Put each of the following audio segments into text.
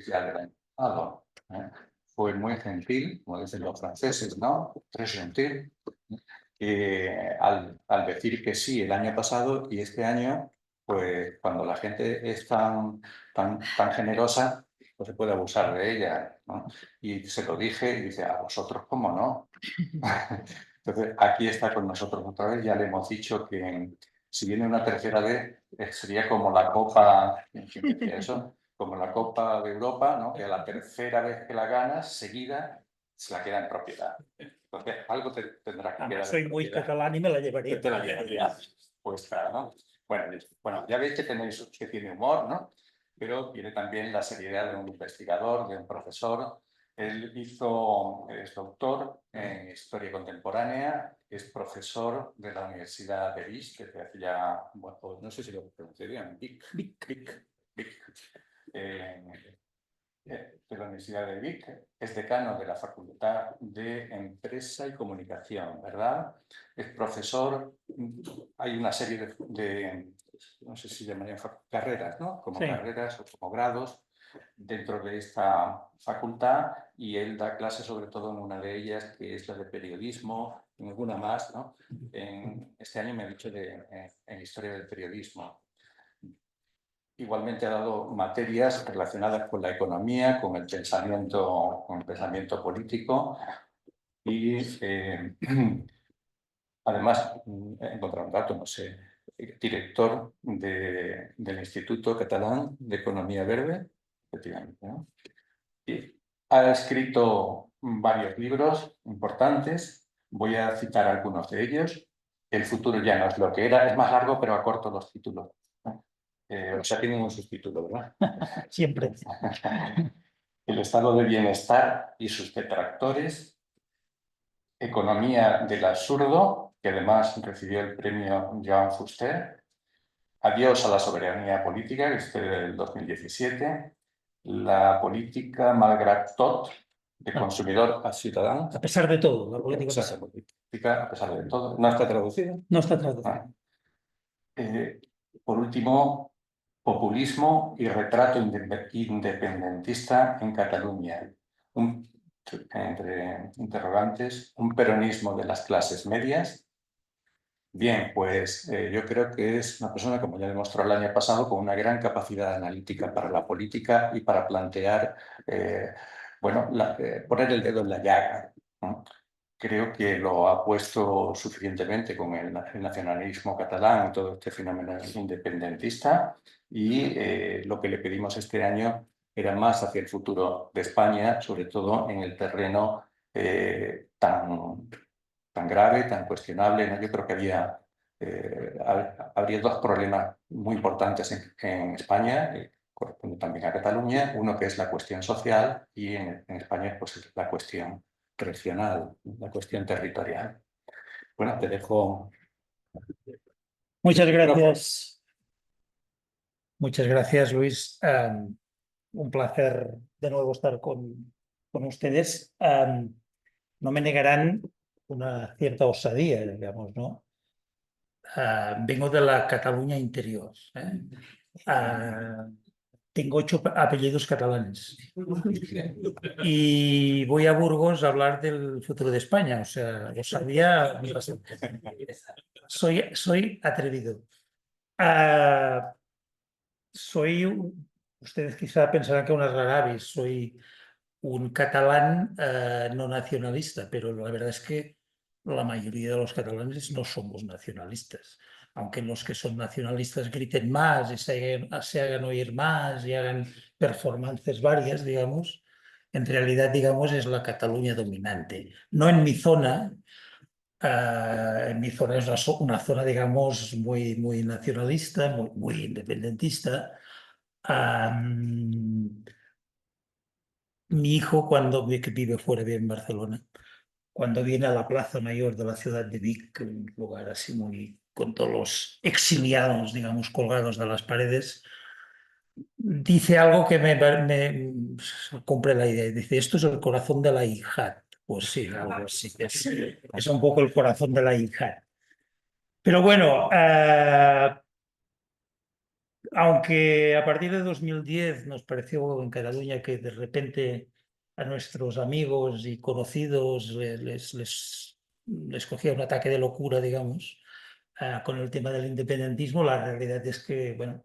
ya del año pasado, fue muy gentil, como dicen los franceses, ¿no? Très gentil, al decir que sí el año pasado y este año, pues cuando la gente es tan generosa, pues se puede abusar de ella, ¿no? Y se lo dije y dice, a vosotros, ¿cómo no? Entonces, aquí está con nosotros otra vez, ya le hemos dicho que si viene una tercera vez, sería como la Copa, eso, como la Copa de Europa, ¿no? Que a la tercera vez que la ganas, seguida, se la queda en propiedad. Entonces, algo tendrá que quedar Soy en muy propiedad. catalán y me la llevaría. Te la llevarías. Pues claro, ¿no? Bueno, ya veis que tiene humor, ¿no? Pero tiene también la seriedad de un investigador, de un profesor. Él es doctor en Historia Contemporánea, es profesor de la Universidad de Vic, desde hace ya, bueno, no sé si lo pronuncié bien, Vic. De la Universidad de Vic, es decano de la Facultad de Empresa y Comunicación, ¿verdad? Es profesor, hay una serie no sé si llamarían carreras, ¿no? Como Sí. carreras o como grados dentro de esta facultad y él da clases sobre todo en una de ellas, que es la de periodismo, en alguna más, ¿no? Este año me ha dicho en Historia del Periodismo. Igualmente ha dado materias relacionadas con la economía, con el pensamiento político y además he encontrado un dato, no sé, director del Instituto Catalán de Economía Verde, efectivamente, ¿no? Y ha escrito varios libros importantes, voy a citar algunos de ellos. El futuro ya no es lo que era, es más largo, pero acorto los títulos. O sea, tienen un subtítulo, ¿verdad? Siempre. El estado de bienestar y sus detractores, economía del absurdo, que además recibió el premio Jean Fuster, adiós a la soberanía política, que es del 2017, la política malgrat tot, de consumidor a ciudadano. A pesar de todo, la política a pesar de todo. ¿No está traducida? no está traducida. Por último, populismo y retrato independentista en Cataluña. Entre interrogantes, un peronismo de las clases medias. Bien, pues yo creo que es una persona, como ya demostró el año pasado, con una gran capacidad analítica para la política y para plantear, poner el dedo en la llaga, ¿no? Creo que lo ha puesto suficientemente con el nacionalismo catalán y todo este fenómeno independentista y lo que le pedimos este año era más hacia el futuro de España, sobre todo en el terreno tan grave, tan cuestionable, ¿no? Yo creo que habría dos problemas muy importantes en España, corresponde también a Cataluña, uno que es la cuestión social y en España pues es la cuestión regional, la cuestión territorial. Bueno, te dejo. Muchas gracias. Muchas gracias, Luis. Un placer de nuevo estar con ustedes. No me negarán una cierta osadía, digamos, ¿no? Vengo de la Cataluña interior. Tengo 8 apellidos catalanes y voy a Burgos a hablar del futuro de España. O sea, osadía. Soy atrevido. Ustedes quizá pensarán que unas raravis, soy un catalán no nacionalista, pero la verdad es que la mayoría de los catalanes no somos nacionalistas. Aunque los que son nacionalistas griten más y se hagan oír más y hagan performances varias, digamos, en realidad, digamos, es la Cataluña dominante. No en mi zona. En mi zona es una zona, digamos, muy, muy nacionalista, muy, muy independentista. Mi hijo, que vive fuera, vive en Barcelona, cuando viene a la Plaza Mayor de la ciudad de Vic, un lugar así muy, con todos los exiliados, digamos, colgados de las paredes, dice algo que me compré la idea. Dice, esto es el corazón de la yihad. Pues sí, algo así. Es un poco el corazón de la yihad. Pero bueno, aunque a partir de 2010 nos pareció en Cataluña que de repente a nuestros amigos y conocidos les cogía un ataque de locura, digamos, con el tema del independentismo, la realidad es que, bueno,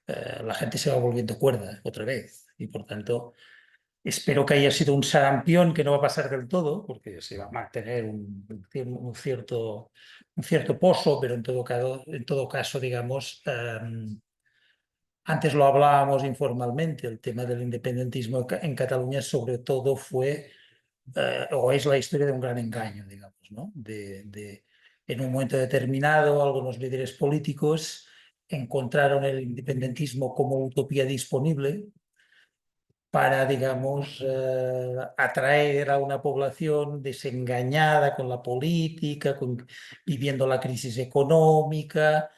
la gente se va volviendo cuerda otra vez y por tanto espero que haya sido un sarampión que no va a pasar del todo, porque se va a mantener un cierto pozo, pero en todo caso digamos, antes lo hablábamos informalmente, el tema del independentismo en Cataluña sobre todo fue, o es la historia de un gran engaño, digamos, ¿no? En un momento determinado, algunos líderes políticos encontraron el independentismo como utopía disponible para, digamos, atraer a una población desengañada con la política, viviendo la crisis económica,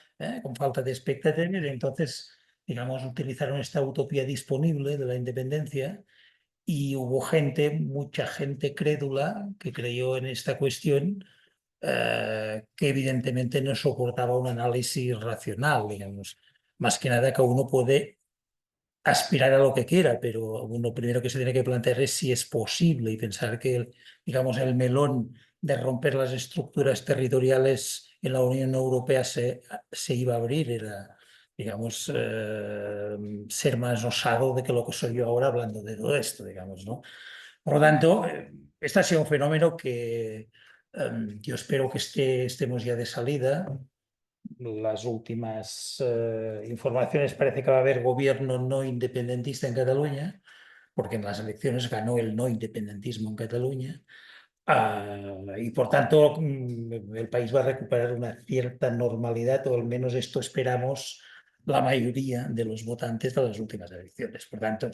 con falta de expectativas. Y entonces, digamos, utilizaron esta utopía disponible de la independencia y hubo gente, mucha gente crédula que creyó en esta cuestión, que evidentemente no soportaba un análisis racional, digamos. Más que nada que uno puede aspirar a lo que quiera, pero uno primero que se tiene que plantear es si es posible y pensar que, digamos, el melón de romper las estructuras territoriales en la Unión Europea se iba a abrir, era, digamos, ser más osado de que lo que soy yo ahora hablando de todo esto, digamos, ¿no? Por lo tanto, este ha sido un fenómeno que yo espero que estemos ya de salida. Las últimas informaciones parece que va a haber gobierno no independentista en Cataluña, porque en las elecciones ganó el no independentismo en Cataluña. Y por tanto el país va a recuperar una cierta normalidad, o al menos esto esperamos la mayoría de los votantes de las últimas elecciones. Por tanto,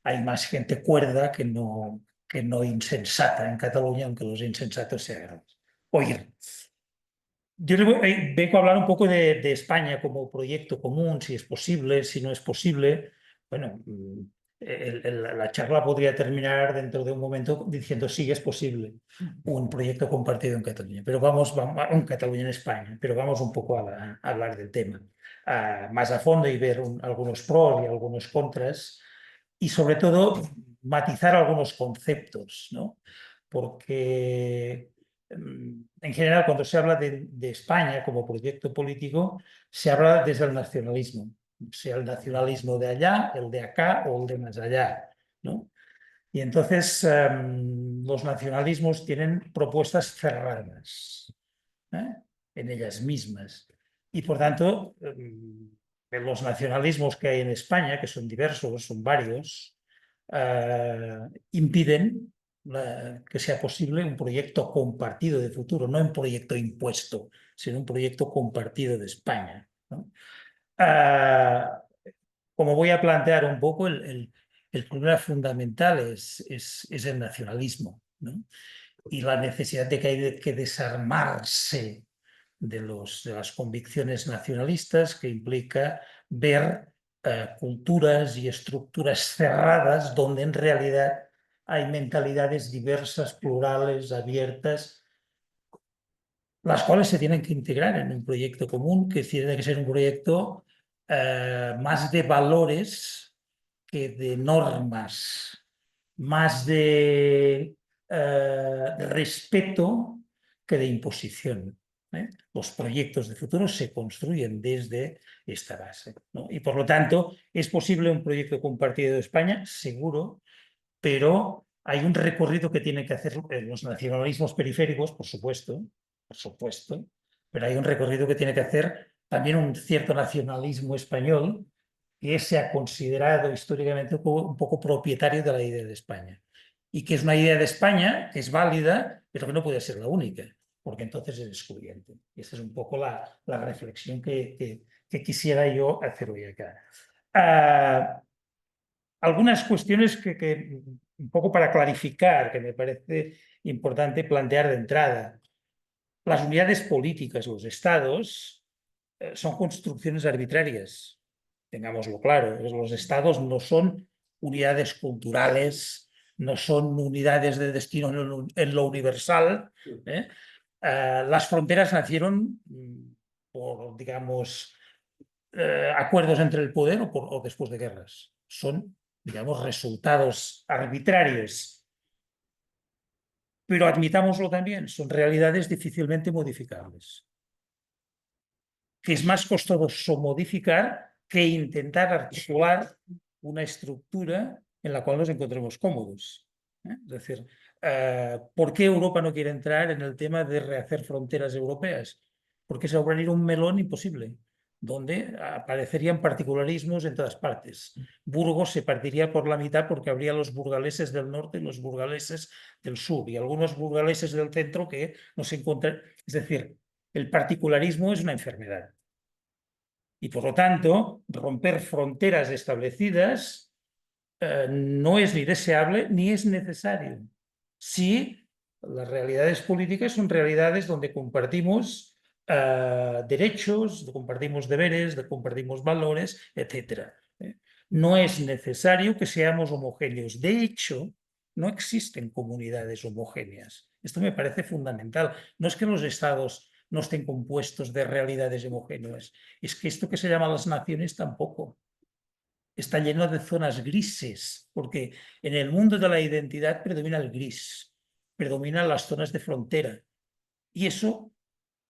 hay más gente cuerda que no insensata en Cataluña, aunque los insensatos se hagan oír. Yo vengo a hablar un poco de España como proyecto común, si es posible, si no es posible. Bueno, la charla podría terminar dentro de un momento diciendo sí, es posible un proyecto compartido en Cataluña, pero vamos en Cataluña, en España, pero vamos un poco a hablar del tema más a fondo y ver algunos pros y algunos contras y sobre todo matizar algunos conceptos, ¿no? Porque en general, cuando se habla de España como proyecto político, se habla desde el nacionalismo, sea el nacionalismo de allá, el de acá o el de más allá, ¿no? Y entonces los nacionalismos tienen propuestas cerradas, ¿eh? En ellas mismas. Y por tanto, los nacionalismos que hay en España, que son diversos, son varios, impiden que sea posible un proyecto compartido de futuro, no un proyecto impuesto, sino un proyecto compartido de España, ¿no? Como voy a plantear un poco, el problema fundamental es el nacionalismo, ¿no? Y la necesidad de que hay que desarmarse de las convicciones nacionalistas, que implica ver culturas y estructuras cerradas donde en realidad hay mentalidades diversas, plurales, abiertas, las cuales se tienen que integrar en un proyecto común, que tiene que ser un proyecto más de valores que de normas, más de respeto que de imposición. Los proyectos de futuro se construyen desde esta base, ¿no? Y por lo tanto, ¿es posible un proyecto compartido de España? Seguro, pero hay un recorrido que tienen que hacer los nacionalismos periféricos, por supuesto, pero hay un recorrido que tiene que hacer también un cierto nacionalismo español que se ha considerado históricamente un poco propietario de la idea de España. Y que es una idea de España que es válida, pero que no puede ser la única, porque entonces es excluyente. Y esa es un poco la reflexión que quisiera yo hacer hoy acá. Algunas cuestiones un poco para clarificar, que me parece importante plantear de entrada. Las unidades políticas, los estados, son construcciones arbitrarias, tengámoslo claro. Los estados no son unidades culturales, no son unidades de destino en lo universal. Las fronteras nacieron por, digamos, acuerdos entre el poder o después de guerras. Son, digamos, resultados arbitrarios. Pero admitámoslo también, son realidades difícilmente modificables. Que es más costoso modificar que intentar articular una estructura en la cual nos encontremos cómodos. Es decir, ¿por qué Europa no quiere entrar en el tema de rehacer fronteras europeas? Porque se va a abrir un melón imposible, donde aparecerían particularismos en todas partes. Burgos se partiría por la mitad porque habría los burgaleses del norte y los burgaleses del sur, y algunos burgaleses del centro que no se encuentran. Es decir, el particularismo es una enfermedad. Y por lo tanto, romper fronteras establecidas no es ni deseable ni es necesario. Si las realidades políticas son realidades donde compartimos derechos, compartimos deberes, compartimos valores, etc. No es necesario que seamos homogéneos. De hecho, no existen comunidades homogéneas. Esto me parece fundamental. No es que los estados no estén compuestos de realidades homogéneas, es que esto que se llama las naciones tampoco. Está lleno de zonas grises, porque en el mundo de la identidad predomina el gris, predominan las zonas de frontera. Y eso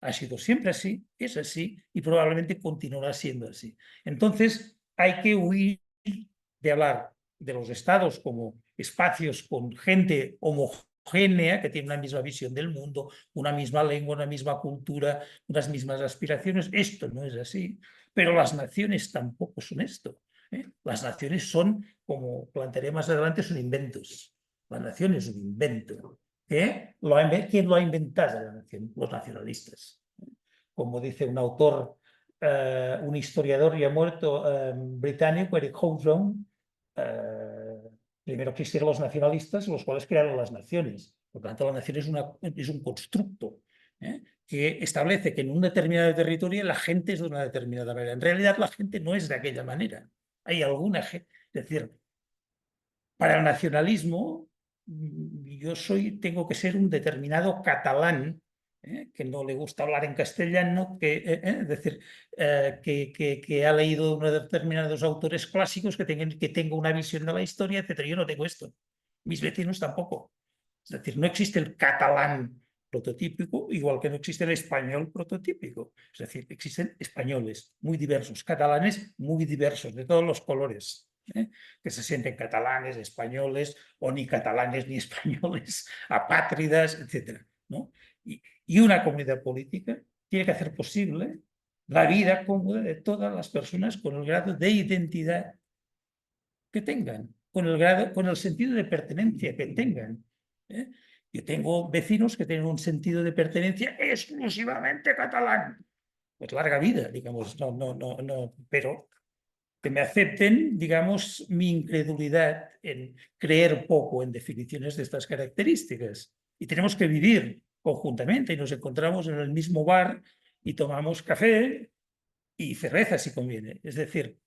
ha sido siempre así, es así y probablemente continuará siendo así. Entonces, hay que huir de hablar de los estados como espacios con gente homogénea que tiene una misma visión del mundo, una misma lengua, una misma cultura, unas mismas aspiraciones. Esto no es así, pero las naciones tampoco son esto. Las naciones son, como plantearé más adelante, son inventos. La nación es un invento. ¿Quién lo ha inventado la nación? Los nacionalistas. Como dice un autor, un historiador ya muerto británico, Eric Hobsbawm, primero existieron los nacionalistas, los cuales crearon las naciones. Por lo tanto, la nación es un constructo que establece que en un determinado territorio la gente es de una determinada manera. En realidad, la gente no es de aquella manera. Hay alguna gente, es decir, para el nacionalismo, tengo que ser un determinado catalán, que no le gusta hablar en castellano, es decir, que ha leído unos determinados autores clásicos, que tenga una visión de la historia, etc. Yo no tengo esto. Mis vecinos tampoco. Es decir, no existe el catalán prototípico, igual que no existe el español prototípico. Es decir, existen españoles muy diversos, catalanes muy diversos, de todos los colores. Que se sienten catalanes, españoles, o ni catalanes ni españoles, apátridas, etc. ¿no? Y una comunidad política tiene que hacer posible la vida cómoda de todas las personas con el grado de identidad que tengan, con el sentido de pertenencia que tengan. Yo tengo vecinos que tienen un sentido de pertenencia exclusivamente catalán. Pues larga vida, digamos, no, pero que me acepten, digamos, mi incredulidad en creer poco en definiciones de estas características. Y tenemos que vivir conjuntamente y nos encontramos en el mismo bar y tomamos café y cerveza si conviene. Es decir,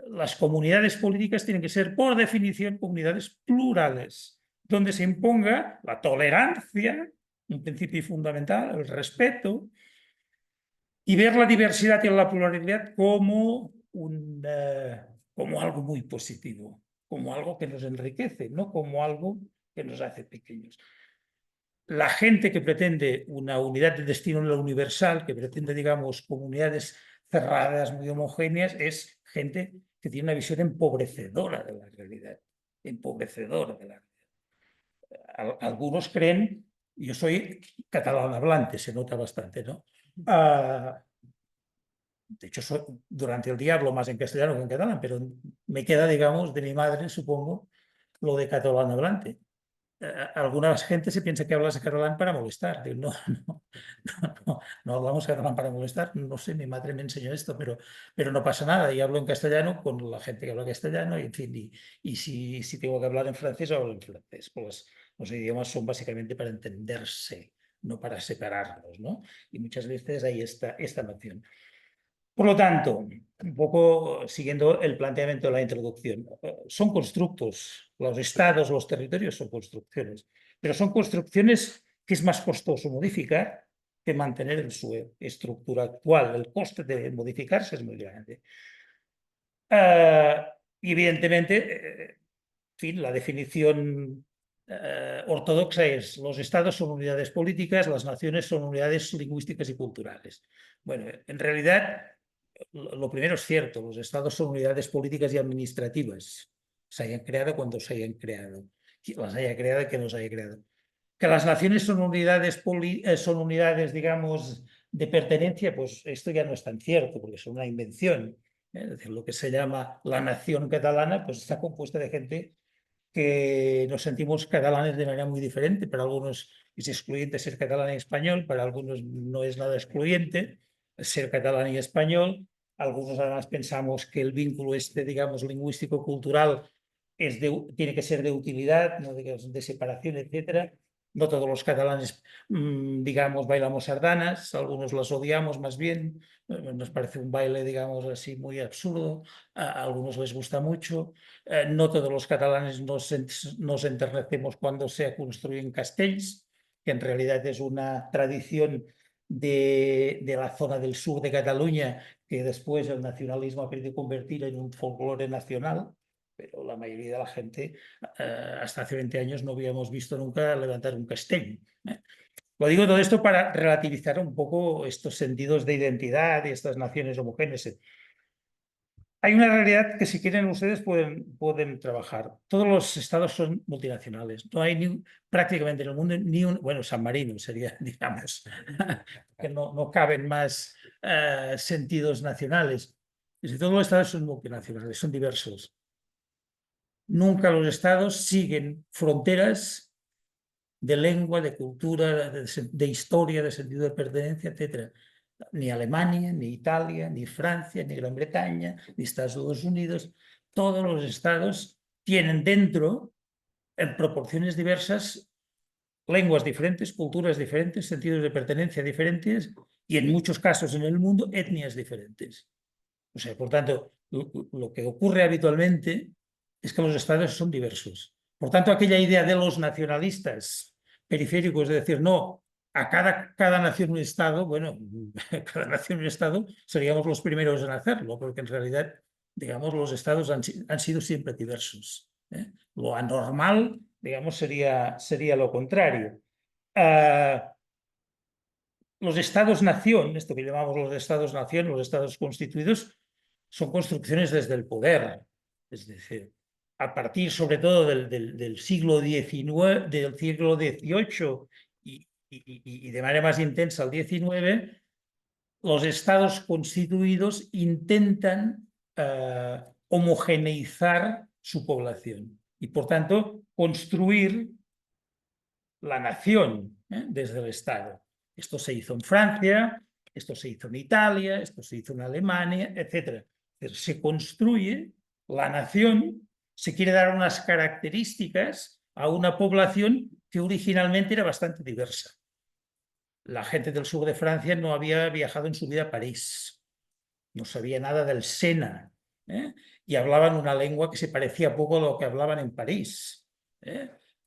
las comunidades políticas tienen que ser, por definición, comunidades plurales, donde se imponga la tolerancia, un principio fundamental, el respeto, y ver la diversidad y la pluralidad como algo muy positivo, como algo que nos enriquece, no como algo que nos hace pequeños. La gente que pretende una unidad de destino en lo universal, que pretende, digamos, comunidades cerradas, muy homogéneas, es gente que tiene una visión empobrecedora de la realidad, empobrecedora de la realidad. Algunos creen, yo soy catalán hablante, se nota bastante, ¿no? De hecho, durante el día hablo más en castellano que en catalán, pero me queda, digamos, de mi madre, supongo, lo de catalán hablante. Alguna gente se piensa que hablas catalán para molestar. Digo, no hablamos catalán para molestar. No sé, mi madre me enseñó esto, pero no pasa nada. Y hablo en castellano con la gente que habla castellano, y en fin, y si tengo que hablar en francés, hablo en francés. Pues los idiomas son básicamente para entenderse, no para separarlos, ¿no? Y muchas veces hay esta noción. Por lo tanto, un poco siguiendo el planteamiento de la introducción, son constructos, los estados, los territorios son construcciones, pero son construcciones que es más costoso modificar que mantener en su estructura actual. El coste de modificarse es muy grande. Y evidentemente, en fin, la definición ortodoxa es: los estados son unidades políticas, las naciones son unidades lingüísticas y culturales. Bueno, en realidad, lo primero es cierto: los estados son unidades políticas y administrativas. Se hayan creado cuando se hayan creado, quien las haya creado y quien los haya creado. Que las naciones son unidades, digamos, de pertenencia, pues esto ya no es tan cierto, porque es una invención. Es decir, lo que se llama la nación catalana, pues está compuesta de gente que nos sentimos catalanes de manera muy diferente. Para algunos es excluyente ser catalán y español, para algunos no es nada excluyente ser catalán y español. Algunos además pensamos que el vínculo digamos, lingüístico-cultural tiene que ser de utilidad, no de separación, etcétera. No todos los catalanes, digamos, bailamos sardanas, algunos las odiamos más bien, nos parece un baile, digamos así, muy absurdo, a algunos les gusta mucho. No todos los catalanes nos enternecemos cuando se construyen castells, que en realidad es una tradición de la zona del sur de Cataluña, que después el nacionalismo ha querido convertir en un folclore nacional, pero la mayoría de la gente, hasta hace 20 años, no habíamos visto nunca levantar un castell. Lo digo todo esto para relativizar un poco estos sentidos de identidad y estas naciones homogéneas. Hay una realidad que, si quieren ustedes, pueden trabajar. Todos los estados son multinacionales. No hay prácticamente en el mundo ni un, bueno, San Marino sería, digamos, que no caben más sentidos nacionales. Todos los estados son multinacionales, son diversos. Nunca los estados siguen fronteras de lengua, de cultura, de historia, de sentido de pertenencia, etc. Ni Alemania, ni Italia, ni Francia, ni Gran Bretaña, ni Estados Unidos. Todos los estados tienen dentro, en proporciones diversas, lenguas diferentes, culturas diferentes, sentidos de pertenencia diferentes y, en muchos casos en el mundo, etnias diferentes. O sea, por tanto, lo que ocurre habitualmente es que los estados son diversos. Por tanto, aquella idea de los nacionalistas periféricos de decir no, a cada nación un estado, bueno, cada nación un estado, seríamos los primeros en hacerlo, porque en realidad, digamos, los estados han sido siempre diversos. Lo anormal, digamos, sería lo contrario. Los estados-nación, esto que llamamos los estados-nación, los estados constituidos, son construcciones desde el poder. Es decir, a partir sobre todo del siglo XIX, del siglo XVIII y de manera más intensa el XIX, los estados constituidos intentan homogeneizar su población y, por tanto, construir la nación desde el Estado. Esto se hizo en Francia, esto se hizo en Italia, esto se hizo en Alemania, etc. Se construye la nación, se quiere dar unas características a una población que originalmente era bastante diversa. La gente del sur de Francia no había viajado en su vida a París, no sabía nada del Sena, y hablaban una lengua que se parecía poco a lo que hablaban en París.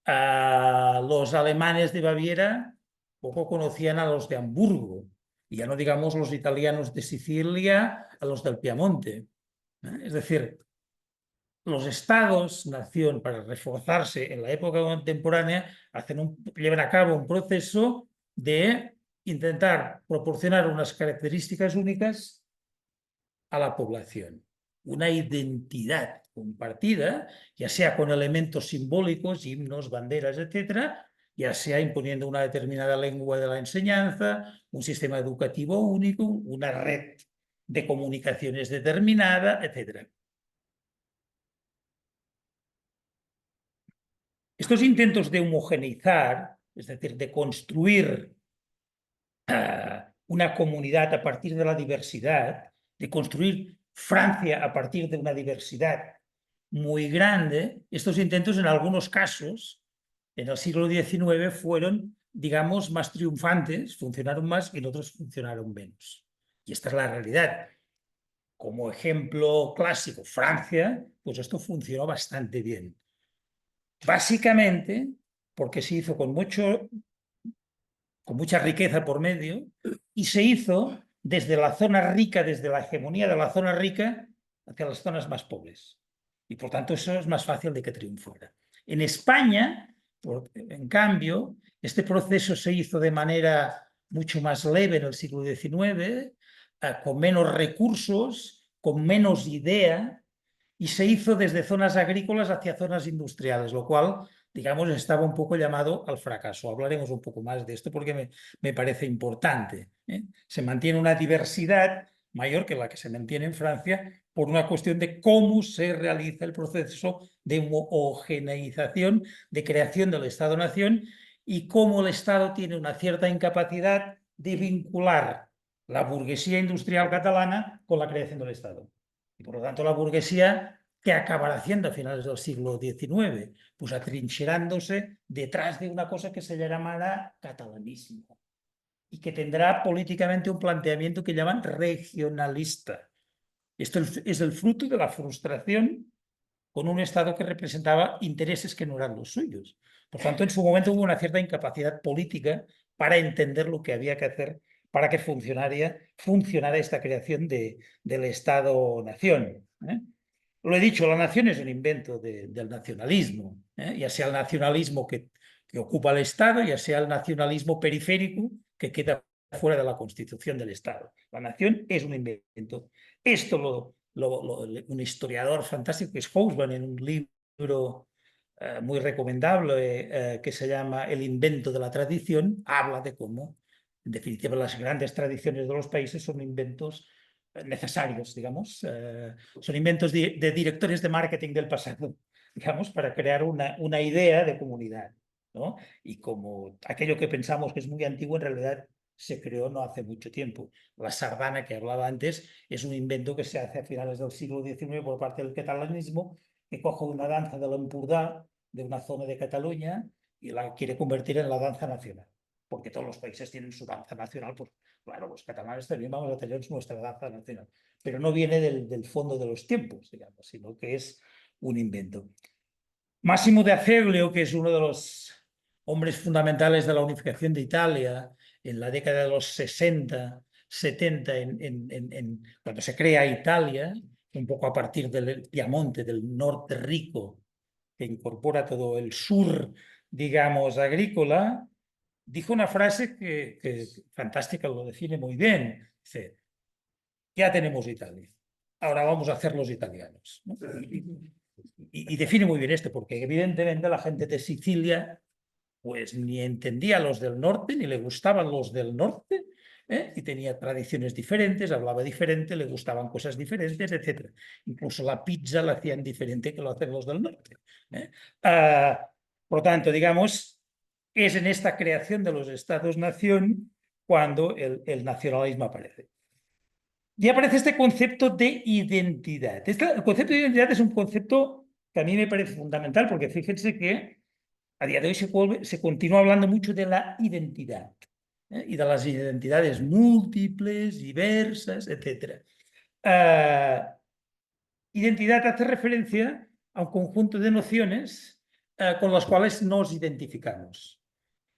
Los alemanes de Baviera poco conocían a los de Hamburgo, y ya no digamos los italianos de Sicilia a los del Piamonte. Es decir, los estados-nación, para reforzarse en la época contemporánea, llevan a cabo un proceso de intentar proporcionar unas características únicas a la población, una identidad compartida, ya sea con elementos simbólicos, himnos, banderas, etcétera, ya sea imponiendo una determinada lengua de la enseñanza, un sistema educativo único, una red de comunicaciones determinada, etcétera. Estos intentos de homogeneizar, es decir, de construir una comunidad a partir de la diversidad, de construir Francia a partir de una diversidad muy grande, estos intentos en algunos casos, en el siglo XIX, fueron, digamos, más triunfantes, funcionaron más y en otros funcionaron menos. Y esta es la realidad. Como ejemplo clásico, Francia, pues esto funcionó bastante bien. Básicamente porque se hizo con mucho con mucha riqueza por medio, y se hizo desde la zona rica, desde la hegemonía de la zona rica, hacia las zonas más pobres. Y por tanto eso es más fácil de que triunfara. En España, en cambio, este proceso se hizo de manera mucho más leve en el siglo XIX, con menos recursos, con menos idea, y se hizo desde zonas agrícolas hacia zonas industriales, lo cual, digamos, estaba un poco llamado al fracaso. Hablaremos un poco más de esto porque me parece importante, ¿eh? Se mantiene una diversidad mayor que la que se mantiene en Francia por una cuestión de cómo se realiza el proceso de homogeneización, de creación del Estado-nación, y cómo el Estado tiene una cierta incapacidad de vincular la burguesía industrial catalana con la creación del Estado. Y por lo tanto la burguesía, ¿qué acabará haciendo a finales del siglo XIX? Pues atrincherándose detrás de una cosa que se llamará catalanismo y que tendrá políticamente un planteamiento que llaman regionalista. Esto es el fruto de la frustración con un Estado que representaba intereses que no eran los suyos. Por tanto, en su momento hubo una cierta incapacidad política para entender lo que había que hacer para que funcionara esta creación del Estado-nación, ¿eh? Lo he dicho, la nación es un invento del nacionalismo, ¿eh? Ya sea el nacionalismo que ocupa el Estado, ya sea el nacionalismo periférico que queda fuera de la constitución del Estado. La nación es un invento. Esto un historiador fantástico que es Hobsbawm, en un libro muy recomendable que se llama El invento de la tradición, habla de cómo, en definitiva, las grandes tradiciones de los países son inventos necesarios, digamos, son inventos de directores de marketing del pasado, digamos, para crear una idea de comunidad, ¿no? Y como aquello que pensamos que es muy antiguo, en realidad se creó no hace mucho tiempo. La sardana que hablaba antes es un invento que se hace a finales del siglo XIX por parte del catalanismo, que coge una danza del Empordà, de una zona de Cataluña, y la quiere convertir en la danza nacional. Porque todos los países tienen su danza nacional, pues claro, los catalanes también vamos a tener nuestra danza nacional. Pero no viene del fondo de los tiempos, digamos, sino que es un invento. Máximo de Azeglio, que es uno de los hombres fundamentales de la unificación de Italia en la década de los 60, 70, cuando se crea Italia, un poco a partir del Piamonte, del norte rico, que incorpora todo el sur, digamos, agrícola, dijo una frase que fantástica, lo define muy bien. Dice, ya tenemos Italia, ahora vamos a hacer los italianos, ¿no? Y define muy bien esto, porque evidentemente la gente de Sicilia pues ni entendía a los del norte, ni le gustaban los del norte, ¿eh? Y tenía tradiciones diferentes, hablaba diferente, le gustaban cosas diferentes, etc. Incluso la pizza la hacían diferente que lo hacen los del norte, ¿eh? Por tanto, digamos, es en esta creación de los estados-nación cuando el nacionalismo aparece. Y aparece este concepto de identidad. El concepto de identidad es un concepto que a mí me parece fundamental, porque fíjense que a día de hoy se continúa hablando mucho de la identidad, ¿eh? Y de las identidades múltiples, diversas, etc. Identidad hace referencia a un conjunto de nociones con las cuales nos identificamos.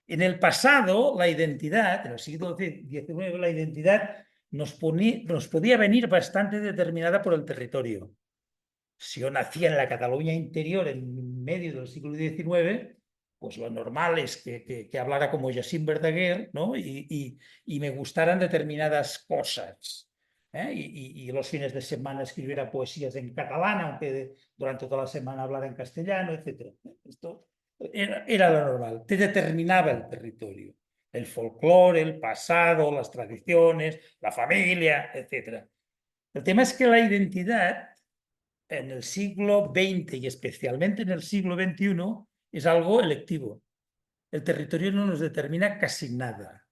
En el pasado, la identidad, en el siglo XIX, la identidad nos podía venir bastante determinada por el territorio. Si yo nacía en la Cataluña interior en medio del siglo XIX, pues lo normal es que hablara como Jacint Verdaguer, ¿no? Y me gustaran determinadas cosas, ¿eh? Y los fines de semana escribiera poesías en catalán, aunque durante toda la semana hablara en castellano, etc. Esto era lo normal, te determinaba el territorio, el folclore, el pasado, las tradiciones, la familia, etc. El tema es que la identidad en el siglo XX y especialmente en el siglo XXI es algo electivo. El territorio no nos determina casi nada.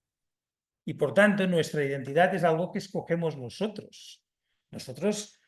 Y por tanto, nuestra identidad es algo que escogemos nosotros. Nosotros,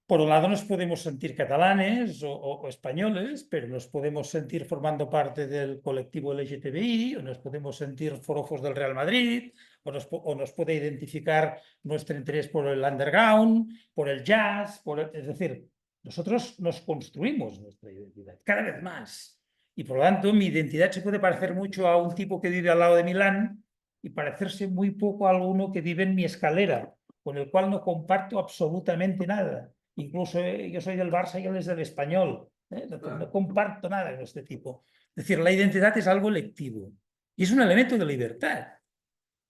por un lado, nos podemos sentir catalanes o españoles, pero nos podemos sentir formando parte del colectivo LGTBI, o nos podemos sentir forofos del Real Madrid, o nos puede identificar nuestro interés por el underground, por el jazz, es decir, nosotros nos construimos nuestra identidad cada vez más. Y por lo tanto, mi identidad se puede parecer mucho a un tipo que vive al lado de Milán y parecerse muy poco a alguno que vive en mi escalera, con el cual no comparto absolutamente nada. Incluso yo soy del Barça y él es del Español. No comparto nada con este tipo. Es decir, la identidad es algo electivo y es un elemento de libertad.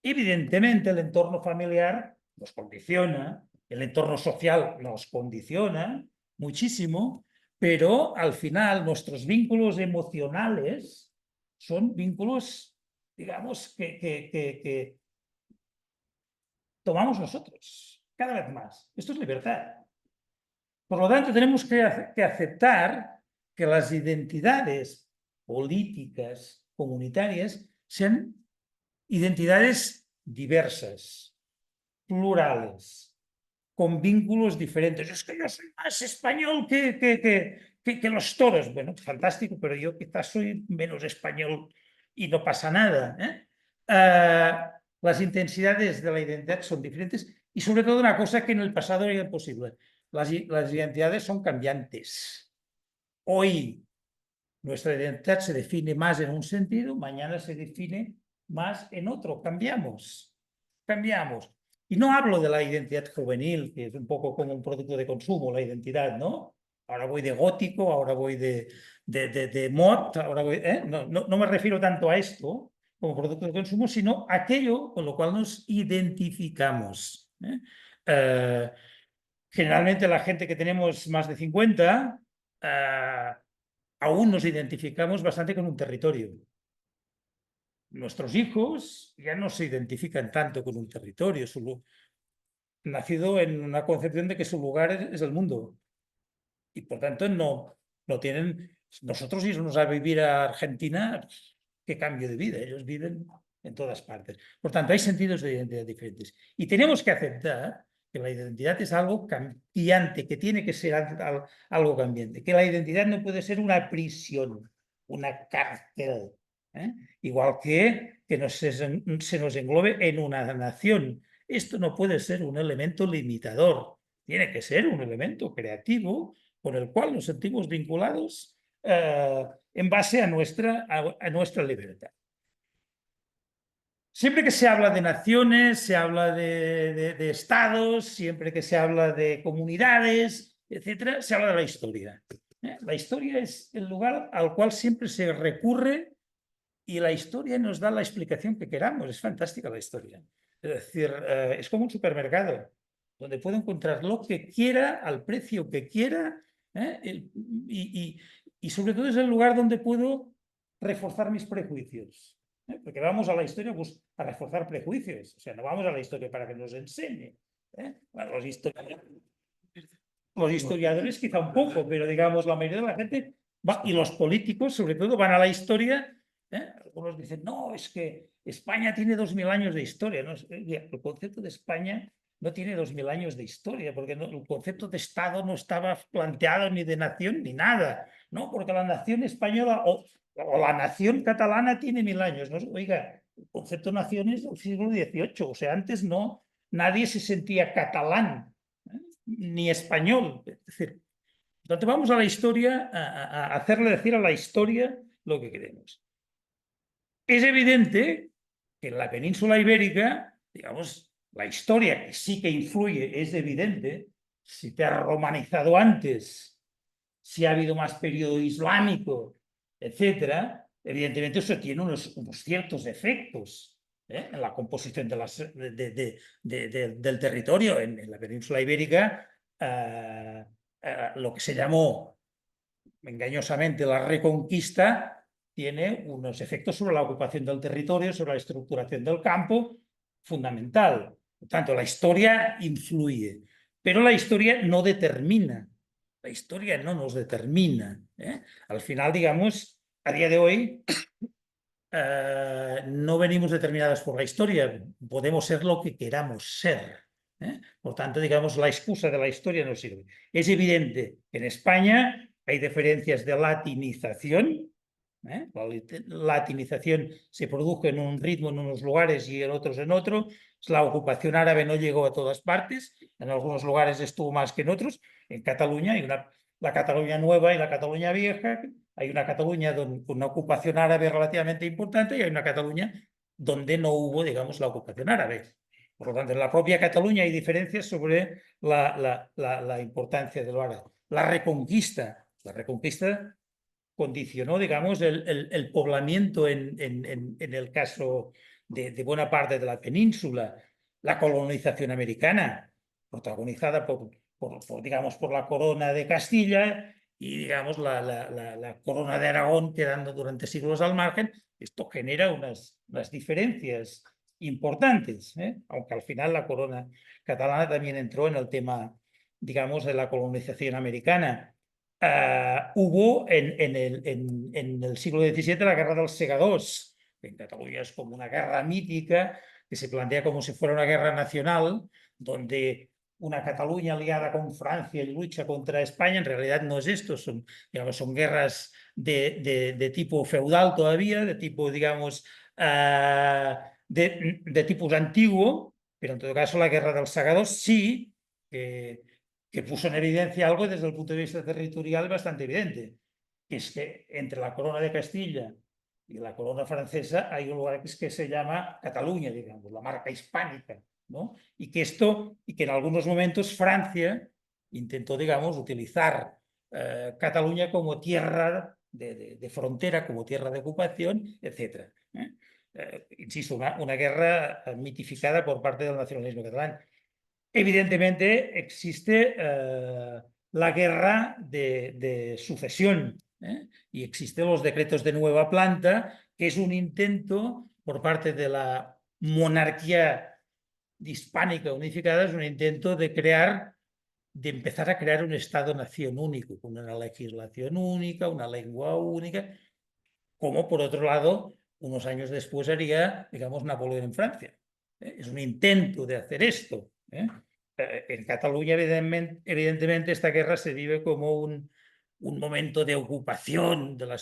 Evidentemente, el entorno familiar nos condiciona, el entorno social nos condiciona muchísimo, pero al final nuestros vínculos emocionales son vínculos, digamos, que tomamos nosotros cada vez más. Esto es libertad. Por lo tanto, tenemos que aceptar que las identidades políticas, comunitarias, sean identidades diversas, plurales, con vínculos diferentes. Es que yo soy más español que los toros. Bueno, fantástico, pero yo quizás soy menos español y no pasa nada. Las intensidades de la identidad son diferentes y sobre todo una cosa que en el pasado era imposible. Las identidades son cambiantes. Hoy nuestra identidad se define más en un sentido, mañana se define más en otro. Cambiamos, cambiamos. Y no hablo de la identidad juvenil, que es un poco como un producto de consumo, la identidad, ¿no? Ahora voy de gótico, ahora voy de mod, ahora voy, ¿eh? No me refiero tanto a esto como producto de consumo, sino a aquello con lo cual nos identificamos. Generalmente la gente que tenemos más de 50 aún nos identificamos bastante con un territorio. Nuestros hijos ya no se identifican tanto con un territorio, nacido en una concepción de que su lugar es el mundo. Y por tanto no tienen... Nosotros irnos a vivir a Argentina, qué cambio de vida, ellos viven en todas partes. Por tanto, hay sentidos de identidad diferentes. Y tenemos que aceptar que la identidad es algo cambiante, que tiene que ser algo cambiante, que la identidad no puede ser una prisión, una cárcel, ¿eh? Igual que se nos englobe en una nación. Esto no puede ser un elemento limitador, tiene que ser un elemento creativo con el cual nos sentimos vinculados en base a nuestra libertad. Siempre que se habla de naciones, se habla de estados, siempre que se habla de comunidades, etcétera, se habla de la historia. La historia es el lugar al cual siempre se recurre y la historia nos da la explicación que queramos. Es fantástica la historia. Es decir, es como un supermercado donde puedo encontrar lo que quiera al precio que quiera y sobre todo es el lugar donde puedo reforzar mis prejuicios. Porque vamos a la historia pues, a reforzar prejuicios. O sea, no vamos a la historia para que nos enseñe. Bueno, los historiadores quizá un poco, pero digamos la mayoría de la gente va, y los políticos sobre todo van a la historia. Algunos dicen, no, es que España tiene 2000 años de historia. ¿No? El concepto de España no tiene 2000 años de historia, porque el concepto de Estado no estaba planteado ni de nación ni nada, ¿no? Porque la nación española o la nación catalana tiene 1000 años. ¿No? Oiga, el concepto de nación es del siglo XVIII, o sea, antes no, nadie se sentía catalán, ni español. Es decir, entonces vamos a la historia, a hacerle decir a la historia lo que queremos. Es evidente que en la península ibérica, digamos, la historia que sí que influye es evidente. Si te has romanizado antes, si ha habido más periodo islámico, etcétera, evidentemente eso tiene unos ciertos efectos en la composición del territorio. En la península ibérica, lo que se llamó engañosamente la reconquista tiene unos efectos sobre la ocupación del territorio, sobre la estructuración del campo, fundamental. Por tanto, la historia influye, pero la historia no determina. La historia no nos determina. Al final, digamos, a día de hoy, no venimos determinadas por la historia, podemos ser lo que queramos ser. Por tanto, digamos, la excusa de la historia no sirve. Es evidente que en España hay diferencias de latinización. La latinización se produjo en un ritmo en unos lugares y en otros en otro. La ocupación árabe no llegó a todas partes, en algunos lugares estuvo más que en otros. En Cataluña hay la Cataluña nueva y la Cataluña vieja, Hay una Cataluña con una ocupación árabe relativamente importante y hay una Cataluña donde no hubo, digamos, la ocupación árabe. Por lo tanto, en la propia Cataluña hay diferencias sobre la importancia de lo árabe. La reconquista condicionó, digamos, el poblamiento en el caso de buena parte de la península, la colonización americana, protagonizada digamos, por la corona de Castilla y, digamos, la corona de Aragón quedando durante siglos al margen. Esto genera unas diferencias importantes, aunque al final la corona catalana también entró en el tema, digamos, de la colonización americana. Hubo en el siglo XVII la Guerra dels Segadors. En Cataluña es como una guerra mítica que se plantea como si fuera una guerra nacional, donde una Cataluña aliada con Francia y lucha contra España. En realidad no es esto, digamos, son guerras de tipo feudal todavía, de tipo, digamos, de tipos antiguo, pero en todo caso la Guerra dels Segadors sí que puso en evidencia algo desde el punto de vista territorial bastante evidente, que es que entre la corona de Castilla y la corona francesa hay un lugar que se llama Cataluña, digamos, la marca hispánica, ¿no? Y que en algunos momentos Francia intentó, digamos, utilizar Cataluña como tierra de frontera, como tierra de ocupación, etc. Insisto, una guerra mitificada por parte del nacionalismo catalán. Evidentemente existe la guerra de sucesión y existen los decretos de nueva planta, que es un intento por parte de la monarquía hispánica unificada, es un intento de empezar a crear un Estado-nación único, con una legislación única, una lengua única, como por otro lado, unos años después haría, digamos, Napoleón en Francia. Es un intento de hacer esto. En Cataluña, evidentemente, esta guerra se vive como un momento de ocupación no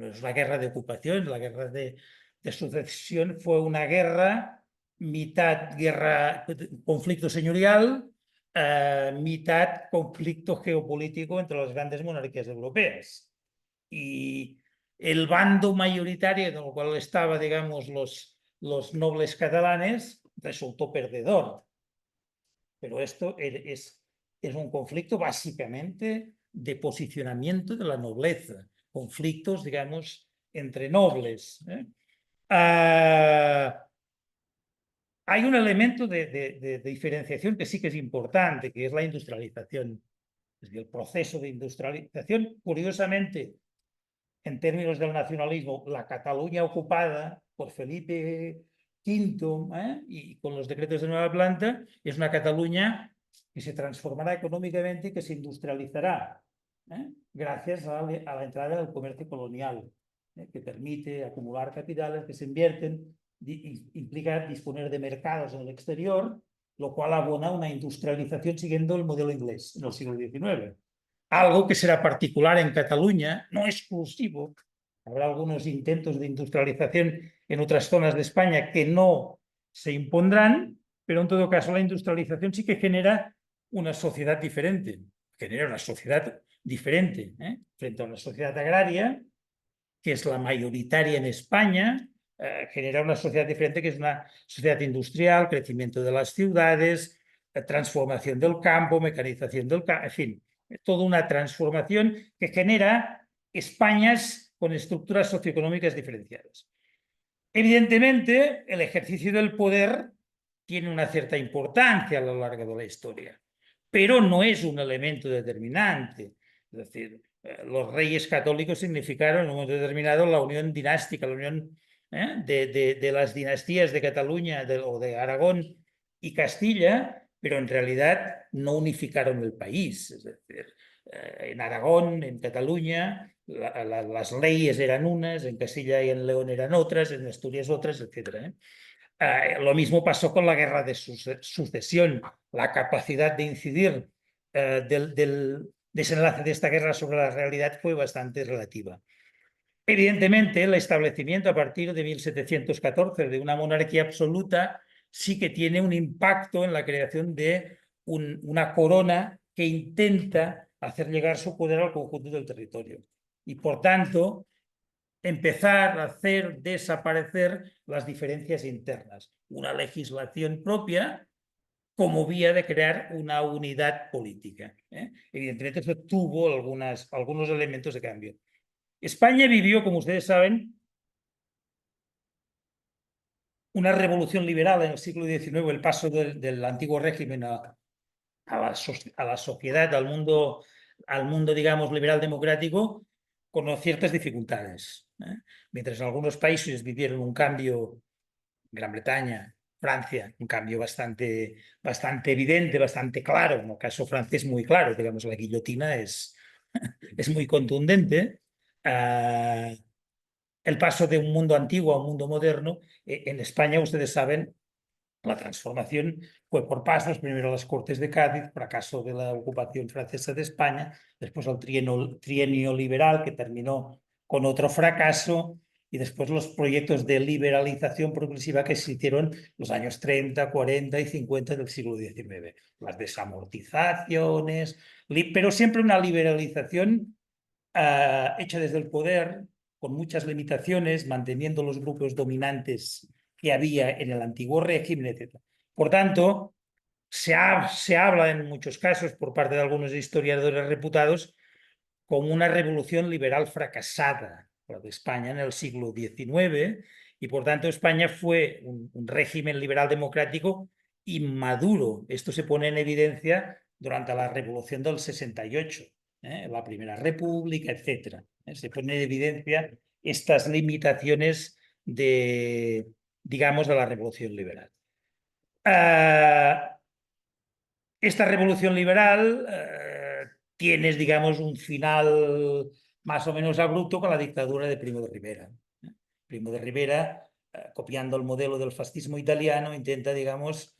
es la guerra de ocupación, la guerra de sucesión fue una guerra, mitad guerra, conflicto señorial, mitad conflicto geopolítico entre las grandes monarquías europeas. Y el bando mayoritario en el cual estaban, digamos, los nobles catalanes resultó perdedor. Pero esto es un conflicto básicamente de posicionamiento de la nobleza, conflictos, digamos, entre nobles. Hay un elemento de diferenciación que sí que es importante, que es la industrialización. Es decir, el proceso de industrialización, curiosamente, en términos del nacionalismo, la Cataluña ocupada por Felipe V y con los decretos de nueva planta, es una Cataluña que se transformará económicamente y que se industrializará gracias a la entrada del comercio colonial, que permite acumular capitales que se invierten, implica disponer de mercados en el exterior, lo cual abona una industrialización siguiendo el modelo inglés en el siglo XIX. Algo que será particular en Cataluña, no exclusivo. Habrá algunos intentos de industrialización en otras zonas de España que no se impondrán, pero en todo caso la industrialización sí que genera una sociedad diferente, genera una sociedad diferente frente a una sociedad agraria, que es la mayoritaria en España, genera una sociedad diferente que es una sociedad industrial, crecimiento de las ciudades, transformación del campo, mecanización del campo, en fin, toda una transformación que genera Españas con estructuras socioeconómicas diferenciadas. Evidentemente, el ejercicio del poder tiene una cierta importancia a lo largo de la historia, pero no es un elemento determinante. Es decir, los reyes católicos significaron en un momento determinado la unión dinástica, la unión de las dinastías de Cataluña o de Aragón y Castilla, pero en realidad no unificaron el país. Es decir, en Aragón, en Cataluña, las leyes eran unas, en Castilla y en León eran otras, en Asturias otras, etc. Lo mismo pasó con la guerra de sucesión. La capacidad de incidir del desenlace de esta guerra sobre la realidad fue bastante relativa. Evidentemente, el establecimiento a partir de 1714 de una monarquía absoluta sí que tiene un impacto en la creación de una corona que intenta hacer llegar su poder al conjunto del territorio. y, por tanto, empezar a hacer desaparecer las diferencias internas. Una legislación propia como vía de crear una unidad política. Evidentemente, eso tuvo algunos elementos de cambio. España vivió, como ustedes saben, una revolución liberal en el siglo XIX, el paso del antiguo régimen a la sociedad, al mundo, digamos, liberal democrático, con ciertas dificultades. Mientras en algunos países vivieron un cambio, Gran Bretaña, Francia, un cambio bastante evidente, bastante claro, en el caso francés muy claro, digamos, la guillotina es muy contundente. El paso de un mundo antiguo a un mundo moderno, en España, ustedes saben, la transformación fue por pasos, primero las Cortes de Cádiz, fracaso de la ocupación francesa de España, después el trienio liberal, que terminó con otro fracaso, y después los proyectos de liberalización progresiva que se hicieron en los años 30, 40 y 50 del siglo XIX. Las desamortizaciones, pero siempre una liberalización hecha desde el poder, con muchas limitaciones, manteniendo los grupos dominantes que había en el antiguo régimen, etc. Por tanto, se habla en muchos casos por parte de algunos historiadores reputados como una revolución liberal fracasada, la de España en el siglo XIX, y por tanto España fue un régimen liberal democrático inmaduro. Esto se pone en evidencia durante la Revolución del 68, la Primera República, etc. Se pone en evidencia estas limitaciones de, digamos, de la Revolución liberal. Esta revolución liberal tiene, digamos, un final más o menos abrupto con la dictadura de Primo de Rivera. Primo de Rivera, copiando el modelo del fascismo italiano, intenta, digamos,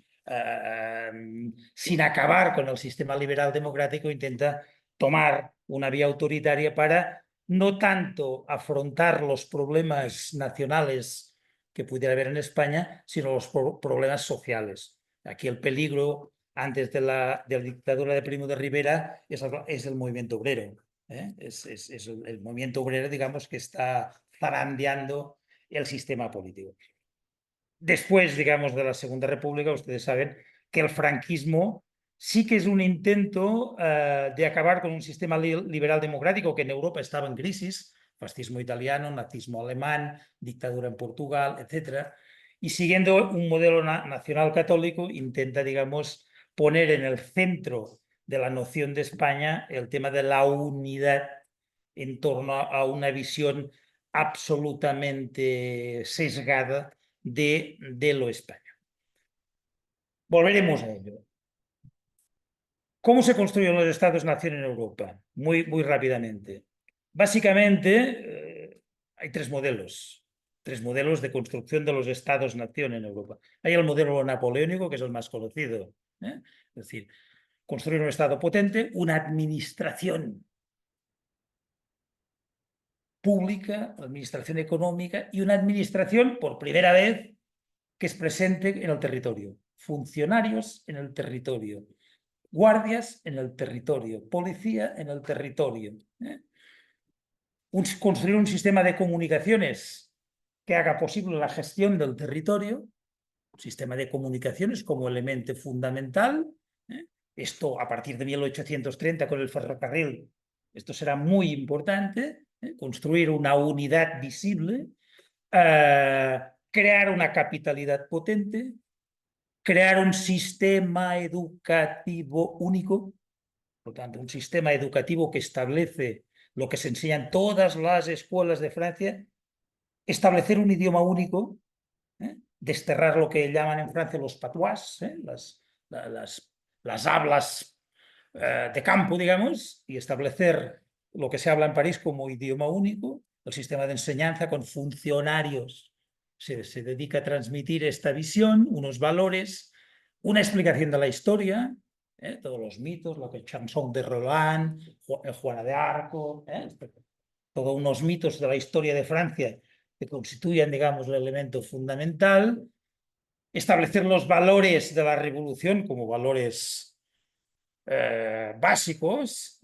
sin acabar con el sistema liberal democrático, intenta tomar una vía autoritaria para no tanto afrontar los problemas nacionales que pudiera haber en España, sino los problemas sociales. Aquí el peligro antes de la dictadura de Primo de Rivera es el movimiento obrero. Es el movimiento obrero, digamos, que está zarandeando el sistema político. Después, digamos, de la Segunda República, ustedes saben que el franquismo sí que es un intento de acabar con un sistema liberal democrático que en Europa estaba en crisis, fascismo italiano, nazismo alemán, dictadura en Portugal, etc. Y siguiendo un modelo nacional católico, intenta, digamos, poner en el centro de la noción de España el tema de la unidad en torno a una visión absolutamente sesgada de lo español. Volveremos a ello. ¿Cómo se construyen los estados-nación en Europa? Muy rápidamente. Básicamente, hay tres modelos de construcción de los estados-nación en Europa. Hay el modelo napoleónico, que es el más conocido. Es decir, construir un estado potente, una administración pública, administración económica y una administración, por primera vez, que es presente en el territorio. Funcionarios en el territorio, guardias en el territorio, policía en el territorio. Construir un sistema de comunicaciones que haga posible la gestión del territorio, un sistema de comunicaciones como elemento fundamental. Esto a partir de 1830 con el ferrocarril, esto será muy importante, construir una unidad visible, crear una capitalidad potente, crear un sistema educativo único, por lo tanto, un sistema educativo que establece lo que se enseña en todas las escuelas de Francia, establecer un idioma único, desterrar lo que llaman en Francia los patois, las hablas de campo, digamos, y establecer lo que se habla en París como idioma único, el sistema de enseñanza con funcionarios. Se dedica a transmitir esta visión, unos valores, una explicación de la historia, todos los mitos, lo que es Chanson de Roland, Juana de Arco, todos unos mitos de la historia de Francia que constituyen, digamos, el elemento fundamental, establecer los valores de la revolución como valores básicos,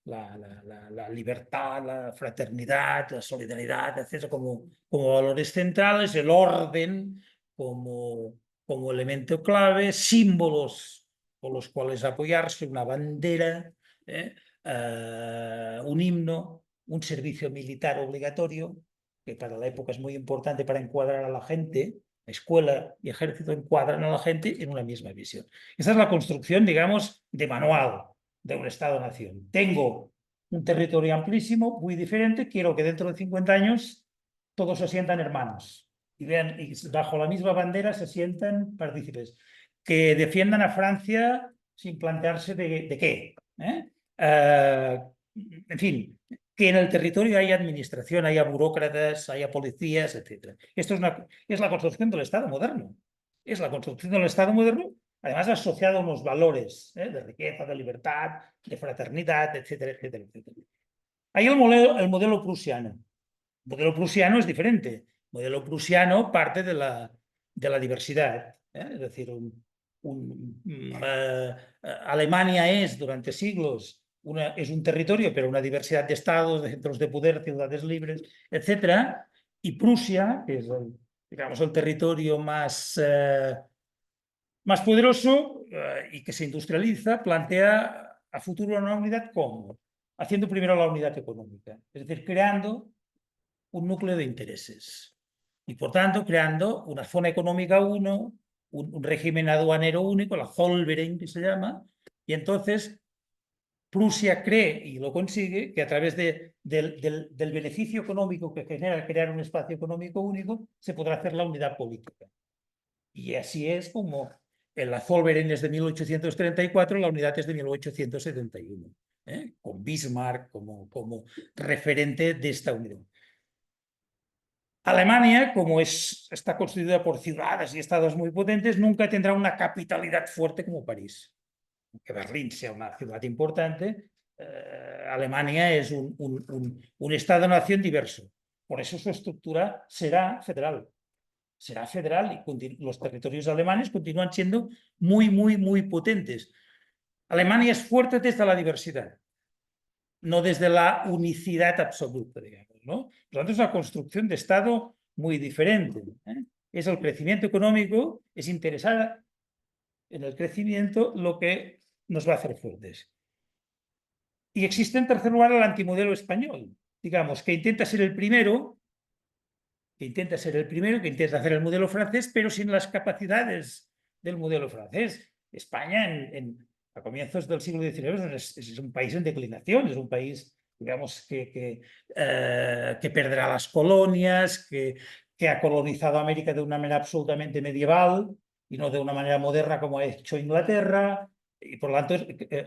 la libertad, la fraternidad, la solidaridad, etcétera, como valores centrales, el orden como elemento clave, símbolos por los cuales apoyarse, una bandera, un himno, un servicio militar obligatorio, que para la época es muy importante para encuadrar a la gente. Escuela y ejército encuadran a la gente en una misma visión. Esa es la construcción, digamos, de manual de un Estado-nación. Tengo un territorio amplísimo, muy diferente, quiero que dentro de 50 años todos se sientan hermanos y vean, y bajo la misma bandera se sientan partícipes, que defiendan a Francia sin plantearse de qué. En fin, que en el territorio haya administración, haya burócratas, haya policías, etc. Esto es la construcción del Estado moderno. Es la construcción del Estado moderno, además asociado a unos valores de riqueza, de libertad, de fraternidad, etcétera, etcétera, etcétera. Hay el modelo prusiano. El modelo prusiano es diferente. El modelo prusiano parte de la diversidad. Es decir, Alemania es durante siglos es un territorio, pero una diversidad de estados, de centros de poder, ciudades libres, etc. Y Prusia, que es digamos, el territorio más poderoso y que se industrializa, plantea a futuro una unidad ¿cómo? Haciendo primero la unidad económica, es decir, creando un núcleo de intereses y, por tanto, creando una zona económica un régimen aduanero único, la Zollverein que se llama, y entonces Prusia cree, y lo consigue, que a través del beneficio económico que genera crear un espacio económico único, se podrá hacer la unidad política. Y así es como la Zollverein es de 1834, la unidad es de 1871, con Bismarck como referente de esta unión. Alemania, como está constituida por ciudades y estados muy potentes, nunca tendrá una capitalidad fuerte como París. Aunque Berlín sea una ciudad importante, Alemania es un Estado-nación diverso. Por eso su estructura será federal. Será federal y los territorios alemanes continúan siendo muy, muy, muy potentes. Alemania es fuerte desde la diversidad, no desde la unicidad absoluta, digamos, ¿no? Por lo tanto, es una construcción de Estado muy diferente. Es el crecimiento económico, es interesar en el crecimiento lo que nos va a hacer fuertes. Y existe, en tercer lugar, el antimodelo español, digamos, que intenta ser el primero, que intenta hacer el modelo francés, pero sin las capacidades del modelo francés. España, a comienzos del siglo XIX, es un país en declinación, es un país, digamos, que perderá las colonias, que ha colonizado América de una manera absolutamente medieval y no de una manera moderna como ha hecho Inglaterra, y por lo tanto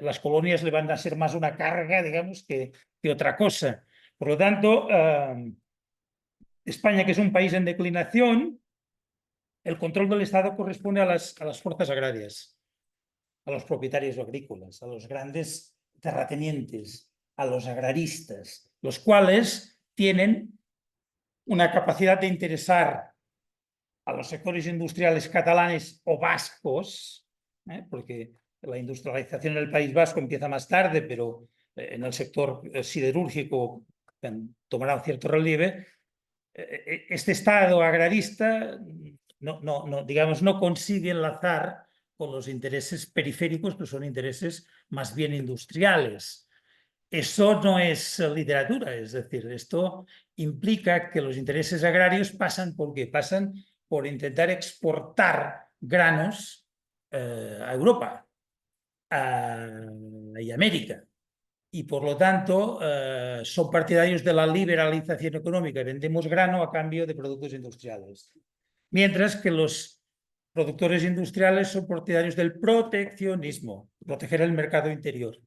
las colonias le van a ser más una carga, digamos, que otra cosa. Por lo tanto, España, que es un país en declinación, el control del Estado corresponde a las fuerzas agrarias, a los propietarios agrícolas, a los grandes terratenientes, a los agraristas, los cuales tienen una capacidad de interesar a los sectores industriales catalanes o vascos, porque la industrialización en el País Vasco empieza más tarde, pero en el sector siderúrgico tomará un cierto relieve. Este Estado agrarista digamos, no consigue enlazar con los intereses periféricos, que son intereses más bien industriales. Eso no es literatura, es decir, esto implica que los intereses agrarios pasan ¿por qué? Pasan por intentar exportar granos a Europa y América. Y por lo tanto son partidarios de la liberalización económica. Vendemos grano a cambio de productos industriales. Mientras que los productores industriales son partidarios del proteccionismo, proteger el mercado interior.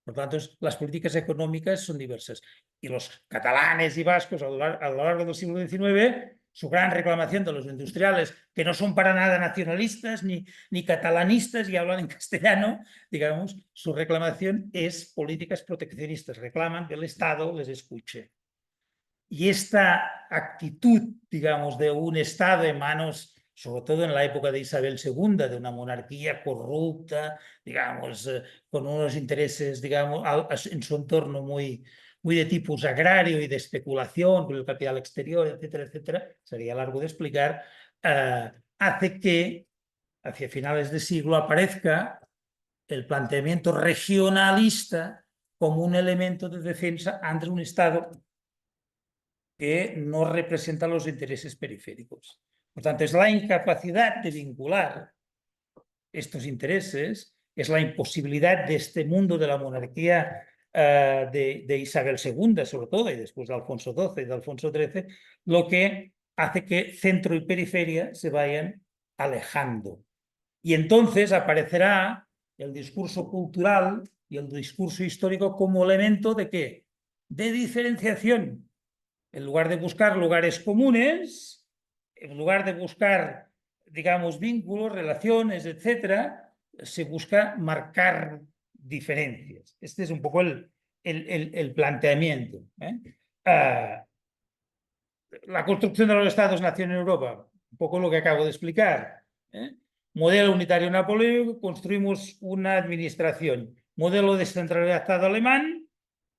Por lo tanto, las políticas económicas son diversas. Y los catalanes y vascos a lo largo del siglo XIX, su gran reclamación de los industriales, que no son para nada nacionalistas ni catalanistas y hablan en castellano, digamos, su reclamación es políticas proteccionistas. Reclaman que el Estado les escuche. Y esta actitud, digamos, de un Estado en manos sobre todo en la época de Isabel II, de una monarquía corrupta, digamos, con unos intereses, digamos, en su entorno muy, muy de tipo agrario y de especulación con el capital exterior, etcétera, etcétera, sería largo de explicar, hace que hacia finales de siglo aparezca el planteamiento regionalista como un elemento de defensa ante un Estado que no representa los intereses periféricos. Por tanto, es la incapacidad de vincular estos intereses, es la imposibilidad de este mundo de la monarquía de Isabel II, sobre todo, y después de Alfonso XII y de Alfonso XIII, lo que hace que centro y periferia se vayan alejando. Y entonces aparecerá el discurso cultural y el discurso histórico como elemento de ¿qué? De diferenciación. En lugar de buscar lugares comunes, en lugar de buscar, digamos, vínculos, relaciones, etcétera, se busca marcar diferencias. Este es un poco el planteamiento. La construcción de los Estados-nación en Europa, un poco lo que acabo de explicar. Modelo unitario napoleónico, construimos una administración. Modelo descentralizado alemán,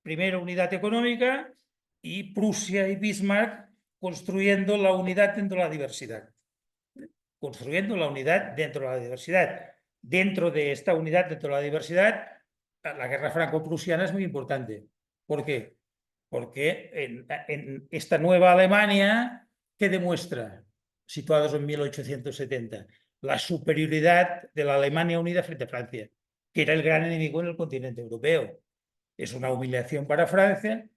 primero unidad económica, y Prusia y Bismarck construyendo la unidad dentro de la diversidad. Construyendo la unidad dentro de la diversidad. Dentro de esta unidad, dentro de la diversidad, la guerra franco-prusiana es muy importante. ¿Por qué? Porque en esta nueva Alemania, ¿qué demuestra? Situados en 1870, la superioridad de la Alemania unida frente a Francia, que era el gran enemigo en el continente europeo. Es una humillación para Francia,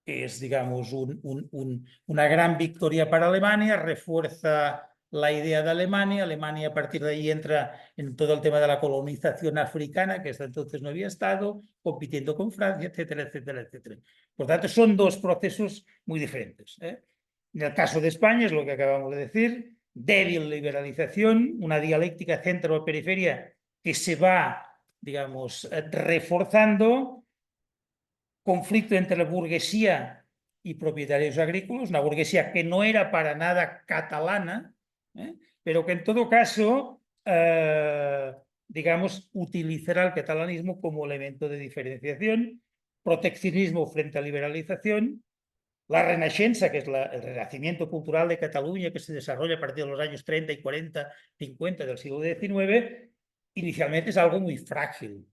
es, digamos, una gran victoria para Alemania, refuerza la idea de Alemania. Alemania a partir de ahí entra en todo el tema de la colonización africana, que hasta entonces no había estado, compitiendo con Francia, etcétera, etcétera, etcétera. Por tanto, son dos procesos muy diferentes. En el caso de España es lo que acabamos de decir, débil liberalización, una dialéctica centro-periferia que se va, digamos, reforzando, conflicto entre la burguesía y propietarios agrícolas, una burguesía que no era para nada catalana, pero que en todo caso, digamos, utilizará el catalanismo como elemento de diferenciación, proteccionismo frente a liberalización, la Renaixença, que es el renacimiento cultural de Cataluña que se desarrolla a partir de los años 30 y 40, 50 del siglo XIX, inicialmente es algo muy frágil.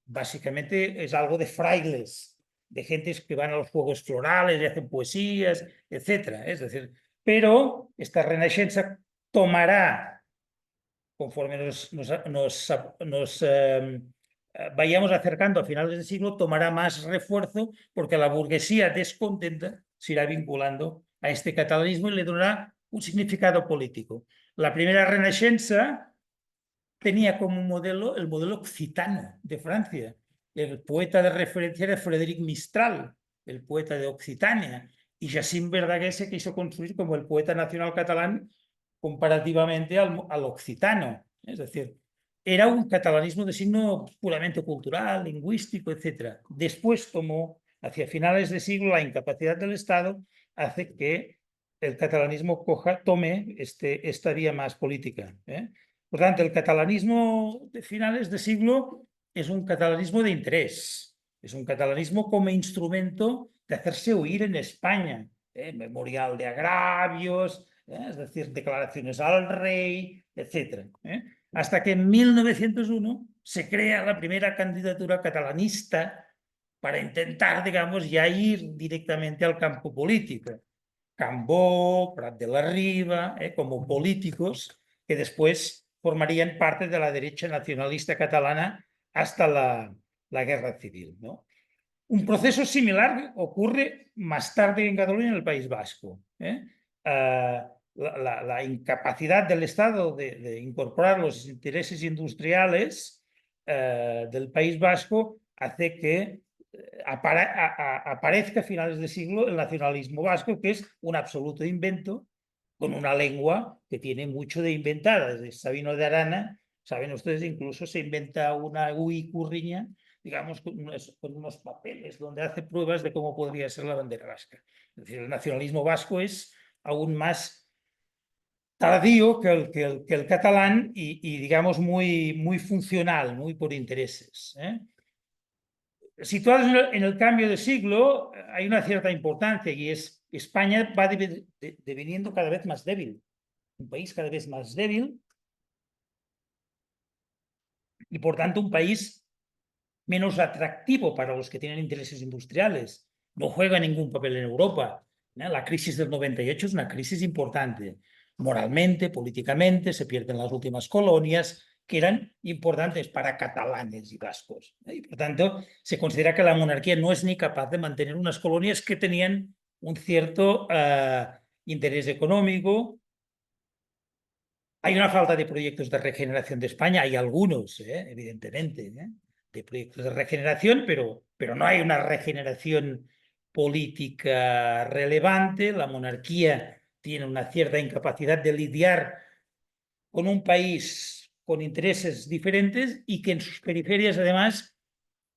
Básicamente es algo de frailes, de gentes que van a los juegos florales y hacen poesías, etcétera. Es decir, pero esta Renaixença tomará, conforme nos vayamos acercando a finales del siglo, tomará más refuerzo porque la burguesía descontenta se irá vinculando a este catalanismo y le dará un significado político. La primera Renaixença tenía como modelo el modelo occitano de Francia. El poeta de referencia era Frédéric Mistral, el poeta de Occitania, y Jacint Verdaguer se quiso construir como el poeta nacional catalán comparativamente al occitano. Es decir, era un catalanismo de signo puramente cultural, lingüístico, etc. Después tomó, hacia finales de siglo, la incapacidad del Estado hace que el catalanismo tome esta vía más política. Por tanto, el catalanismo de finales de siglo es un catalanismo de interés, es un catalanismo como instrumento de hacerse oír en España, memorial de agravios, es decir, declaraciones al rey, etc. Hasta que en 1901 se crea la primera candidatura catalanista para intentar, digamos, ya ir directamente al campo político. Cambó, Prat de la Riba, como políticos que después formarían parte de la derecha nacionalista catalana hasta la guerra civil, ¿no? Un proceso similar ocurre más tarde en Cataluña, en el País Vasco. La incapacidad del Estado de incorporar los intereses industriales del País Vasco hace que aparezca a finales de siglo el nacionalismo vasco, que es un absoluto invento con una lengua que tiene mucho de inventada. Desde Sabino de Arana, saben ustedes, incluso se inventa una curriña, digamos, con unos papeles donde hace pruebas de cómo podría ser la bandera vasca. Es decir, el nacionalismo vasco es aún más tardío que el catalán y, digamos, muy funcional, muy por intereses. Situados en el cambio de siglo, hay una cierta importancia y es España va deveniendo cada vez más débil, un país cada vez más débil y, por tanto, un país menos atractivo para los que tienen intereses industriales. No juega ningún papel en Europa. La crisis del 98 es una crisis importante. Moralmente, políticamente, se pierden las últimas colonias que eran importantes para catalanes y vascos. Y, por tanto, se considera que la monarquía no es ni capaz de mantener unas colonias que tenían un cierto interés económico. Hay una falta de proyectos de regeneración de España, hay algunos, evidentemente, de proyectos de regeneración, pero no hay una regeneración política relevante. La monarquía tiene una cierta incapacidad de lidiar con un país con intereses diferentes y que en sus periferias, además,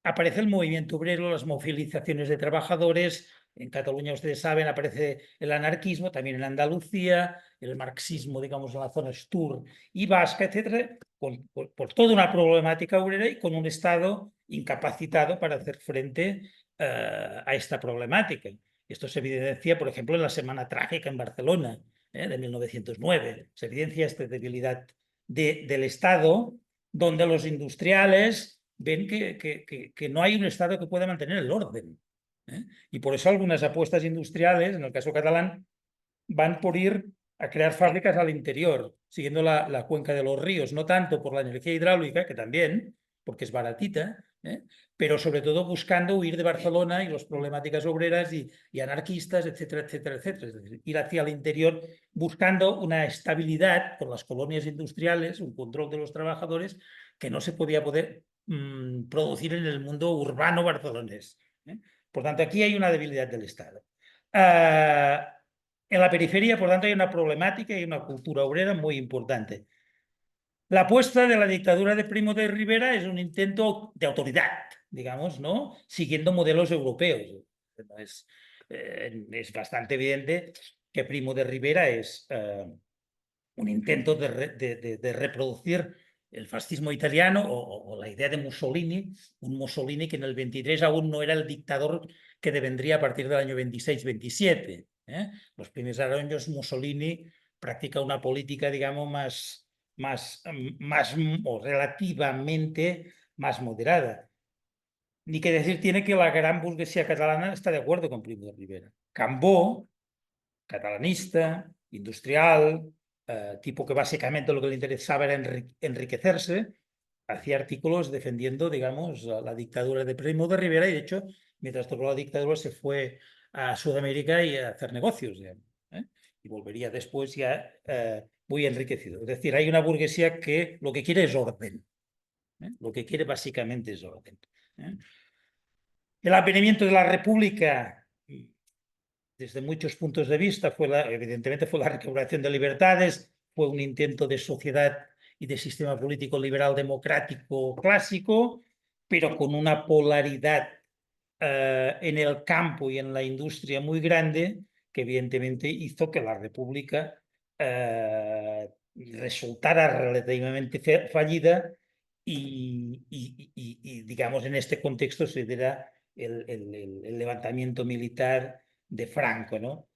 aparece el movimiento obrero, las movilizaciones de trabajadores. En Cataluña, ustedes saben, aparece el anarquismo, también en Andalucía, el marxismo, digamos, en la zona sur y vasca, etcétera, por toda una problemática obrera y con un Estado incapacitado para hacer frente a esta problemática. Esto se evidencia, por ejemplo, en la Semana Trágica en Barcelona, de 1909. Se evidencia esta debilidad del Estado, donde los industriales ven que no hay un Estado que pueda mantener el orden. Y por eso algunas apuestas industriales, en el caso catalán, van por ir a crear fábricas al interior, siguiendo la cuenca de los ríos, no tanto por la energía hidráulica, que también, porque es baratita, pero sobre todo buscando huir de Barcelona y las problemáticas obreras y anarquistas, etcétera, etcétera, etcétera. Es decir, ir hacia el interior buscando una estabilidad con las colonias industriales, un control de los trabajadores que no se podía poder producir en el mundo urbano barcelonés. Por tanto, aquí hay una debilidad del Estado. En la periferia, por tanto, hay una problemática y una cultura obrera muy importante. La apuesta de la dictadura de Primo de Rivera es un intento de autoridad, digamos, ¿no? Siguiendo modelos europeos. Es bastante evidente que Primo de Rivera es un intento de reproducir el fascismo italiano o la idea de Mussolini, un Mussolini que en el 23 aún no era el dictador que devendría a partir del año 26-27. Los primeros años Mussolini practica una política, digamos, más o relativamente más moderada. Ni que decir tiene que la gran burguesía catalana está de acuerdo con Primo de Rivera. Cambó, catalanista, industrial, tipo que básicamente lo que le interesaba era enriquecerse, hacía artículos defendiendo, digamos, la dictadura de Primo de Rivera y, de hecho, mientras tocó la dictadura se fue a Sudamérica y a hacer negocios, digamos, y volvería después ya muy enriquecido. Es decir, hay una burguesía que lo que quiere es orden. Lo que quiere básicamente es orden. El advenimiento de la República, desde muchos puntos de vista, evidentemente fue la recuperación de libertades, fue un intento de sociedad y de sistema político liberal democrático clásico, pero con una polaridad en el campo y en la industria muy grande, que evidentemente hizo que la República resultara relativamente fallida y, digamos, en este contexto se diera el levantamiento militar de Franco, ¿no?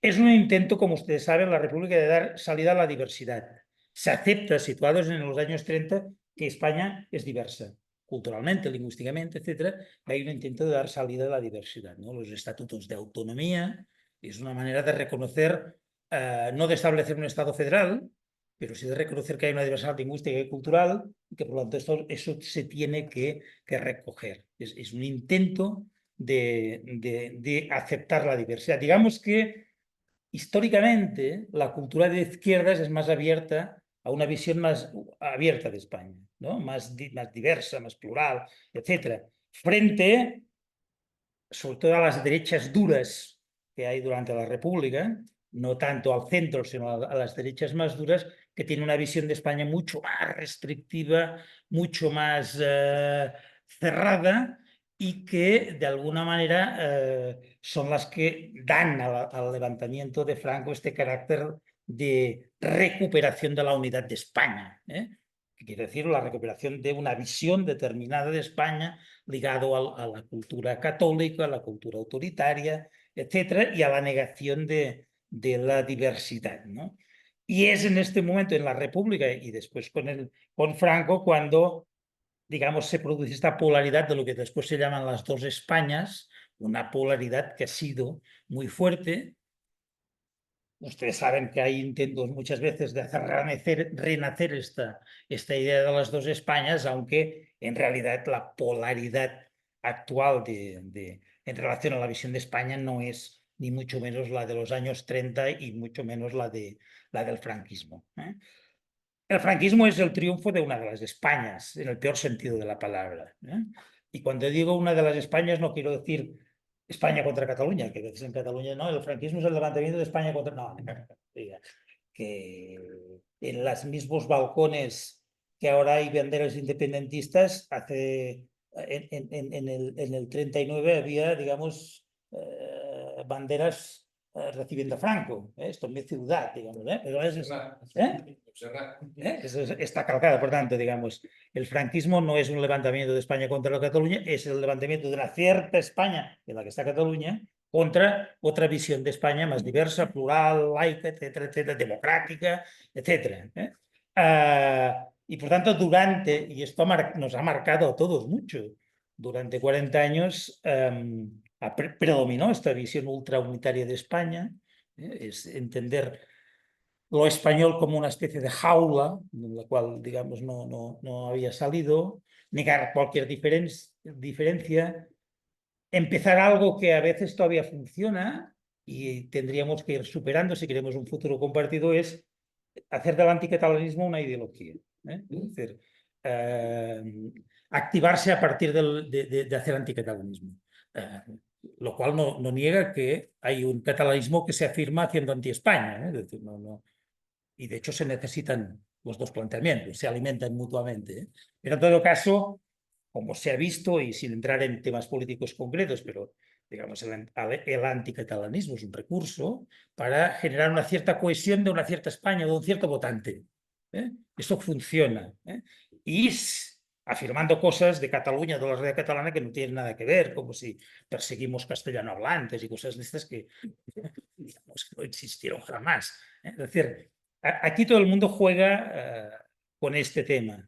Es un intento, como ustedes saben, la República de dar salida a la diversidad. Se acepta, situados en los años 30, que España es diversa, culturalmente, lingüísticamente, etcétera. Hay un intento de dar salida a la diversidad, ¿no? Los estatutos de autonomía es una manera de reconocer, no de establecer un Estado federal, pero sí de reconocer que hay una diversidad lingüística y cultural y que, por lo tanto, eso se tiene que recoger. Es un intento de aceptar la diversidad. Digamos que históricamente la cultura de izquierdas es más abierta a una visión más abierta de España, ¿no? Más diversa, más plural, etcétera, frente sobre todo a las derechas duras que hay durante la República, no tanto al centro, sino a las derechas más duras, que tienen una visión de España mucho más restrictiva, mucho más cerrada y que de alguna manera son las que dan al levantamiento de Franco este carácter de recuperación de la unidad de España, que quiere decir la recuperación de una visión determinada de España ligado a la cultura católica, a la cultura autoritaria, etcétera, y a la negación de la diversidad, ¿no? Y es en este momento, en la República y después con Franco, cuando, digamos, se produce esta polaridad de lo que después se llaman las dos Españas, una polaridad que ha sido muy fuerte. Ustedes saben que hay intentos muchas veces de hacer renacer esta idea de las dos Españas, aunque en realidad la polaridad actual en relación a la visión de España no es ni mucho menos la de los años 30 y mucho menos la del franquismo. El franquismo es el triunfo de una de las Españas, en el peor sentido de la palabra. Y cuando digo una de las Españas no quiero decir España contra Cataluña, que a veces en Cataluña no, el franquismo es el levantamiento de España contra... No, diga, que en los mismos balcones que ahora hay banderas independentistas, en el 39 había, digamos, banderas recibiendo a Franco. Esto es mi ciudad, digamos. Pero eso está calcado, por tanto, digamos, el franquismo no es un levantamiento de España contra la Cataluña, es el levantamiento de una cierta España, en la que está Cataluña, contra otra visión de España más diversa, plural, laica, etcétera, etcétera, democrática, etcétera. Y por tanto, y esto nos ha marcado a todos mucho, durante 40 años predominó esta visión ultraunitaria de España, es entender lo español como una especie de jaula, en la cual, digamos, no había salido, negar cualquier diferencia, empezar algo que a veces todavía funciona y tendríamos que ir superando si queremos un futuro compartido, es hacer del anticatalanismo una ideología. Es decir, activarse a partir de hacer anticatalanismo. Lo cual no niega que hay un catalanismo que se afirma haciendo anti-España. Es decir, y de hecho se necesitan los dos planteamientos, se alimentan mutuamente. Pero en todo caso, como se ha visto, y sin entrar en temas políticos concretos, pero digamos, el anticatalanismo es un recurso para generar una cierta cohesión de una cierta España, de un cierto votante. Eso funciona. Y afirmando cosas de Cataluña, de la realidad catalana, que no tienen nada que ver, como si perseguimos castellano hablantes y cosas de estas que, digamos, que no existieron jamás. Es decir, aquí todo el mundo juega con este tema.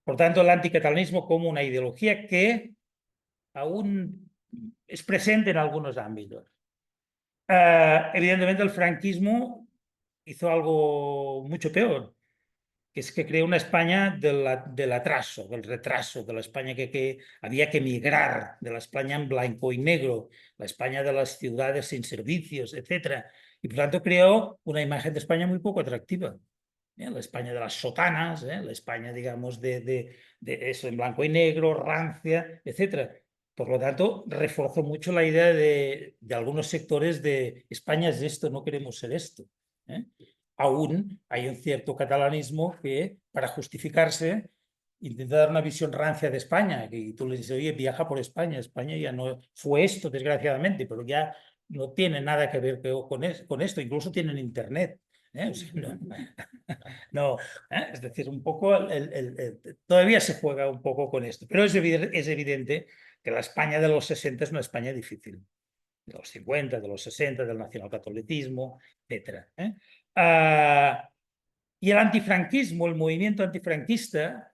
Por tanto, el anticatalanismo como una ideología que aún es presente en algunos ámbitos. Evidentemente, el franquismo hizo algo mucho peor, que es que creó una España del atraso, del retraso, de la España que había que migrar, de la España en blanco y negro, la España de las ciudades sin servicios, etc. Y por tanto creó una imagen de España muy poco atractiva. La España de las sotanas, la España, digamos, de eso en blanco y negro, rancia, etc. Por lo tanto, reforzó mucho la idea de algunos sectores de España es esto, no queremos ser esto. Aún hay un cierto catalanismo que, para justificarse, intenta dar una visión rancia de España. Y tú le dices, oye, viaja por España. España ya no fue esto, desgraciadamente, pero ya no tiene nada que ver con esto. Incluso tienen internet. O sea, no, es decir, un poco todavía se juega un poco con esto, pero es evidente que la España de los 60 es una España difícil, de los 50, de los 60, del nacionalcatolicismo, etc. Y el antifranquismo, el movimiento antifranquista,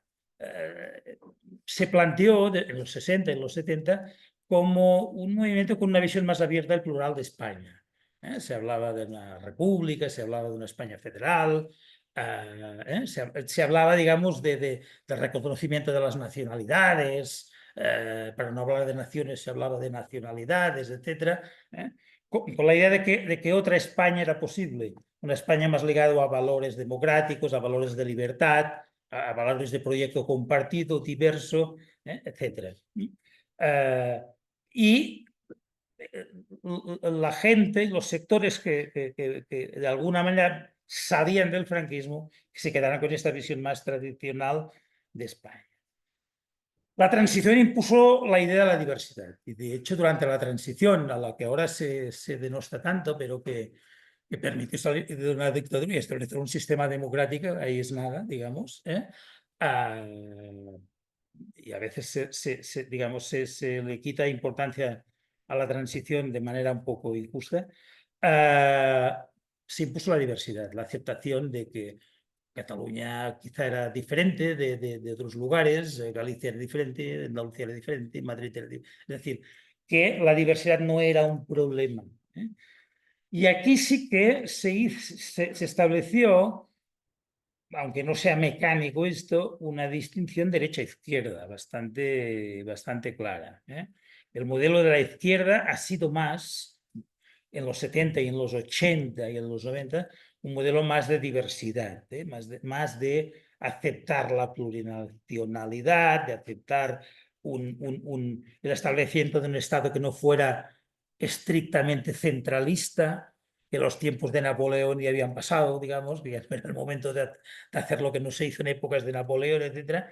se planteó en los 60, en los 70, como un movimiento con una visión más abierta y plural de España. Se hablaba de una república, se hablaba de una España federal, se hablaba, digamos, del reconocimiento de las nacionalidades, para no hablar de naciones se hablaba de nacionalidades, etc. Con la idea de que otra España era posible, una España más ligada a valores democráticos, a valores de libertad, a valores de proyecto compartido, diverso, etc. Y la gente, los sectores que de alguna manera sabían del franquismo, que se quedaron con esta visión más tradicional de España. La transición impuso la idea de la diversidad y de hecho durante la transición, a la que ahora se denosta tanto, pero que que permitió salir de una dictadura y establecer un sistema democrático, ahí es nada, digamos, Ah, y a veces digamos, se le quita importancia a la transición de manera un poco injusta. Se impuso la diversidad, la aceptación de que Cataluña quizá era diferente de otros lugares, Galicia era diferente, Andalucía era diferente, Madrid era diferente. Es decir, que la diversidad no era un problema. Y aquí sí que se estableció, aunque no sea mecánico esto, una distinción derecha-izquierda bastante clara. El modelo de la izquierda ha sido más, en los 70 y en los 80 y en los 90, un modelo más de diversidad, más de aceptar la plurinacionalidad, de aceptar el establecimiento de un Estado que no fuera estrictamente centralista, que los tiempos de Napoleón ya habían pasado, digamos, que ya era el momento de hacer lo que no se hizo en épocas de Napoleón, etcétera.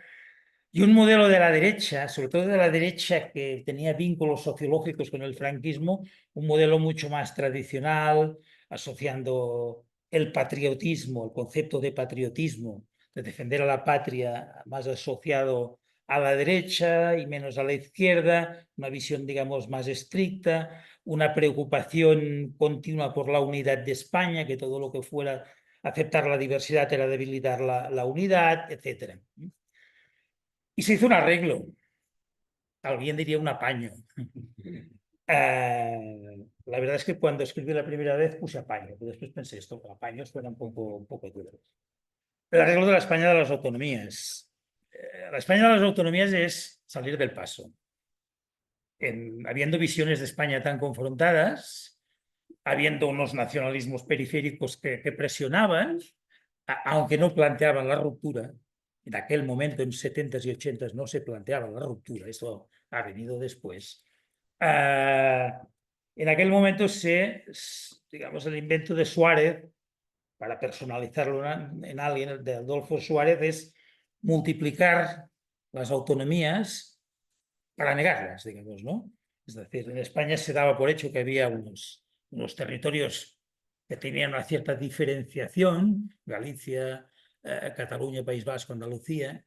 Y un modelo de la derecha, sobre todo de la derecha que tenía vínculos sociológicos con el franquismo, un modelo mucho más tradicional, asociando el patriotismo, el concepto de patriotismo, de defender a la patria, más asociado a la derecha y menos a la izquierda, una visión, digamos, más estricta, una preocupación continua por la unidad de España, que todo lo que fuera aceptar la diversidad era debilitar la unidad, etcétera. Y se hizo un arreglo, alguien diría un apaño. La verdad es que cuando escribí la primera vez puse apaño, pero después pensé esto, apaño suena un poco duro. El arreglo de la España de las autonomías. La España de las autonomías es salir del paso. Habiendo visiones de España tan confrontadas, habiendo unos nacionalismos periféricos que presionaban, aunque no planteaban la ruptura, en aquel momento, en 70s y 80s, no se planteaba la ruptura, eso ha venido después. En aquel momento digamos, el invento de Suárez, para personalizarlo en alguien, de Adolfo Suárez, es multiplicar las autonomías para negarlas, digamos, ¿no? Es decir, en España se daba por hecho que había unos territorios que tenían una cierta diferenciación, Galicia, Cataluña, País Vasco, Andalucía,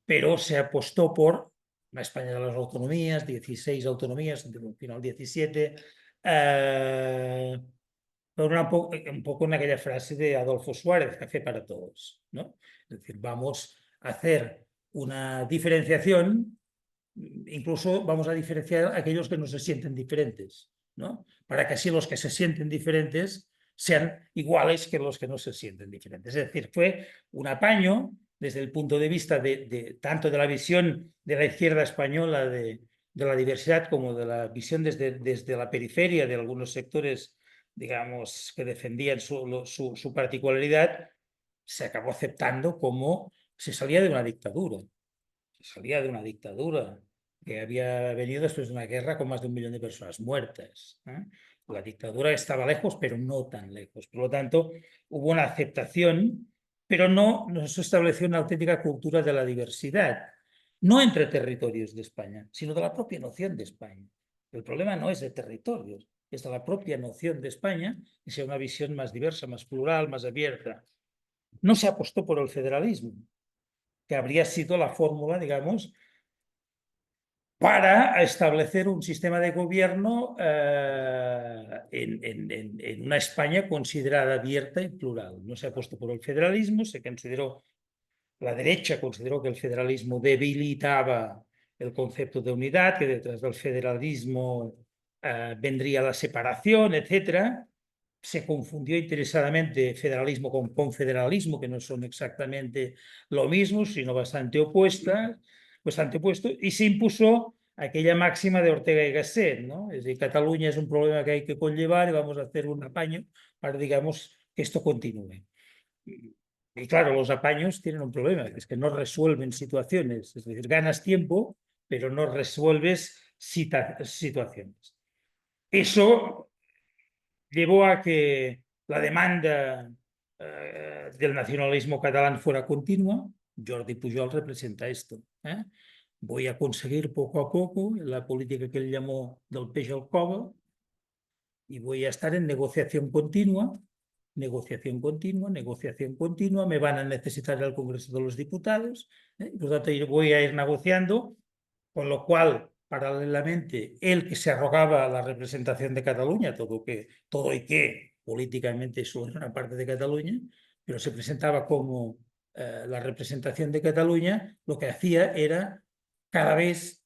pero se apostó por la España de las autonomías, 16 autonomías, al final 17, un poco en aquella frase de Adolfo Suárez, café para todos, ¿no? Es decir, vamos a hacer una diferenciación, incluso vamos a diferenciar a aquellos que no se sienten diferentes, ¿no? Para que así los que se sienten diferentes sean iguales que los que no se sienten diferentes. Es decir, fue un apaño desde el punto de vista tanto de la visión de la izquierda española de la diversidad como de la visión desde la periferia de algunos sectores, digamos, que defendían su particularidad, se acabó aceptando como se salía de una dictadura. Se salía de una dictadura que había venido después de una guerra con más de 1 millón de personas muertas. La dictadura estaba lejos, pero no tan lejos. Por lo tanto, hubo una aceptación, pero no se estableció una auténtica cultura de la diversidad, no entre territorios de España, sino de la propia noción de España. El problema no es de territorios, es de la propia noción de España, que sea una visión más diversa, más plural, más abierta. No se apostó por el federalismo, que habría sido la fórmula, digamos, para establecer un sistema de gobierno en una España considerada abierta y plural. No se apostó por el federalismo, la derecha consideró que el federalismo debilitaba el concepto de unidad, que detrás del federalismo vendría la separación, etc. Se confundió interesadamente federalismo con confederalismo, que no son exactamente lo mismo, sino bastante opuestos, y se impuso aquella máxima de Ortega y Gasset, ¿no? Es decir, Cataluña es un problema que hay que conllevar y vamos a hacer un apaño para, digamos, que esto continúe. Y claro, los apaños tienen un problema, es que no resuelven situaciones, es decir, ganas tiempo, pero no resuelves situaciones. Eso llevó a que la demanda del nacionalismo catalán fuera continua. Jordi Pujol representa esto. Voy a conseguir poco a poco la política que él llamó del peix al cove y voy a estar en negociación continua negociación continua, me van a necesitar el Congreso de los Diputados, por lo tanto voy a ir negociando, con lo cual, paralelamente, él que se arrogaba la representación de Cataluña, todo y que políticamente solo era una parte de Cataluña, pero se presentaba como la representación de Cataluña, lo que hacía era cada vez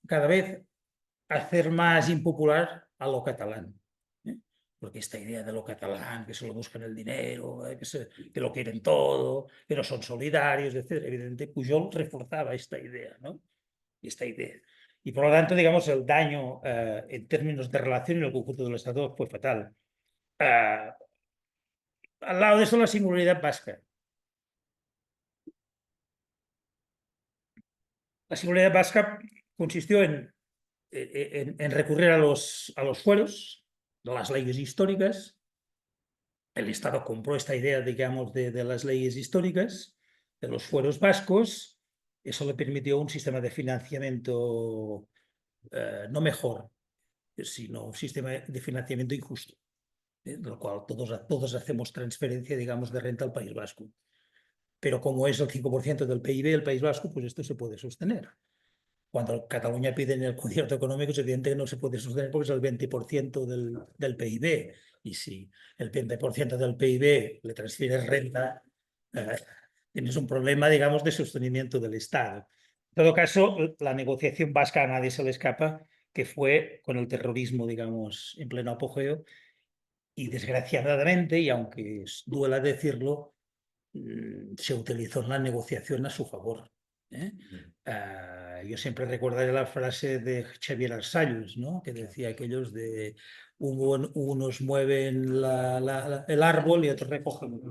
hacer más impopular a lo catalán. Porque esta idea de lo catalán, que solo buscan el dinero, que lo quieren todo, que no son solidarios, etc. Evidentemente, Pujol reforzaba esta idea, ¿no? Esta idea. Y por lo tanto, digamos, el daño en términos de relación en el conjunto del Estado fue fatal. Al lado de eso, la singularidad vasca. La singularidad vasca consistió en recurrir a los fueros, las leyes históricas. El Estado compró esta idea, digamos, de las leyes históricas, de los fueros vascos. Eso le permitió un sistema de financiamiento no mejor, sino un sistema de financiamiento injusto, de lo cual todos hacemos transferencia, digamos, de renta al País Vasco. Pero como es el 5% del PIB del País Vasco, pues esto se puede sostener. Cuando Cataluña pide en el concierto económico, es evidente que no se puede sostener porque es el 20% del PIB. Y si el 20% del PIB le transfieres renta, tienes un problema, digamos, de sostenimiento del Estado. En todo caso, la negociación vasca a nadie se le escapa, que fue con el terrorismo, digamos, en pleno apogeo. Y desgraciadamente, y aunque duela decirlo, se utilizó la negociación a su favor. Yo siempre recordaré la frase de Xavier Arsallos, ¿no? Que decía aquellos de unos mueven el árbol y otros recogen,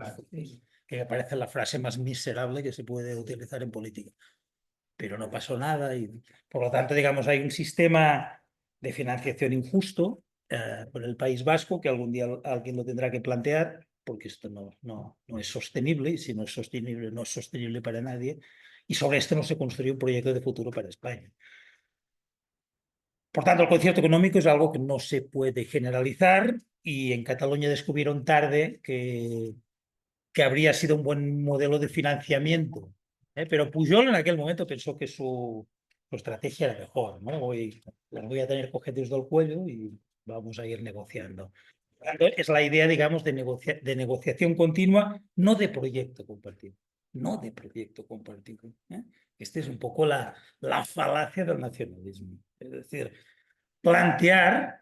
que me parece la frase más miserable que se puede utilizar en política. Pero no pasó nada y, por lo tanto, digamos, hay un sistema de financiación injusto por el País Vasco que algún día alguien lo tendrá que plantear, porque esto no es sostenible, y si no es sostenible, no es sostenible para nadie, y sobre esto no se construye un proyecto de futuro para España. Por tanto, el concierto económico es algo que no se puede generalizar, y en Cataluña descubrieron tarde que habría sido un buen modelo de financiamiento. Pero Pujol en aquel momento pensó que su estrategia era mejor, ¿no? Les voy a tener cojetes del cuello y vamos a ir negociando. Es la idea, digamos, de negociación continua, no de proyecto compartido. No de proyecto compartido. Esta es un poco la falacia del nacionalismo. Es decir, plantear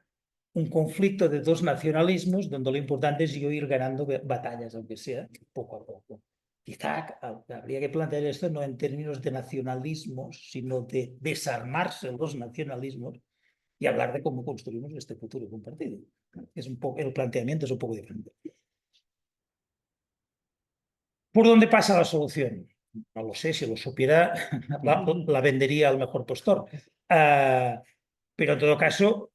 un conflicto de dos nacionalismos donde lo importante es yo ir ganando batallas, aunque sea poco a poco. Quizá habría que plantear esto no en términos de nacionalismos, sino de desarmarse los nacionalismos y hablar de cómo construimos este futuro compartido. El planteamiento es un poco diferente. ¿Por dónde pasa la solución? No lo sé, si lo supiera, la vendería al mejor postor. Pero en todo caso,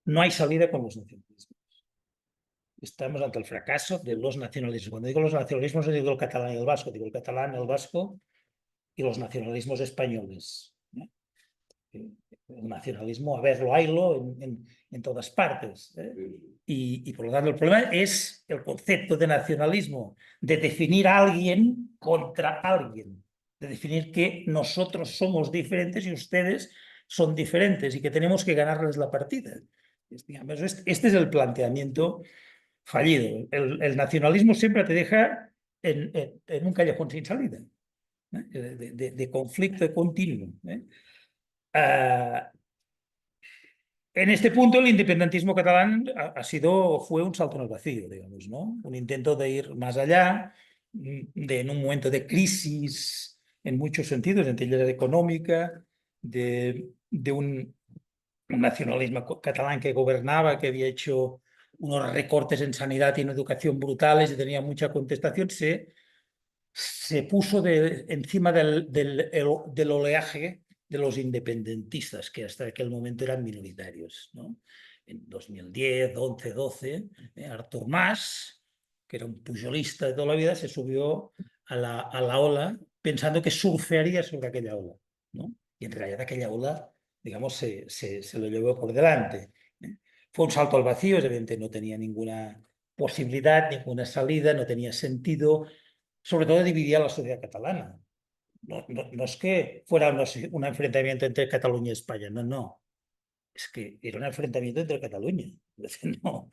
no hay salida con los nacionalismos. Estamos ante el fracaso de los nacionalismos. Cuando digo los nacionalismos, no digo el catalán y el vasco, digo el catalán, el vasco y los nacionalismos españoles. El nacionalismo, a verlo, haylo en todas partes. Y por lo tanto, el problema es el concepto de nacionalismo, de definir a alguien contra alguien, de definir que nosotros somos diferentes y ustedes son diferentes y que tenemos que ganarles la partida. Este es el planteamiento fallido. El nacionalismo siempre te deja en un callejón sin salida, de conflicto continuo. En este punto, el independentismo catalán fue un salto en el vacío, digamos, ¿no? Un intento de ir más allá, en un momento de crisis en muchos sentidos, entre ellas económica, de un nacionalismo catalán que gobernaba, que había hecho unos recortes en sanidad y en educación brutales y tenía mucha contestación, se puso encima del oleaje de los independentistas, que hasta aquel momento eran minoritarios, ¿no? En 2010, 11, 12, Artur Mas, que era un pujolista de toda la vida, se subió a la ola pensando que surfearía sobre aquella ola, ¿no? Y en realidad aquella ola, digamos, se lo llevó por delante. Fue un salto al vacío, evidentemente no tenía ninguna posibilidad, ninguna salida, no tenía sentido. Sobre todo dividía a la sociedad catalana. No es que fuera un enfrentamiento entre Cataluña y España, no. Es que era un enfrentamiento entre Cataluña. Es decir, no,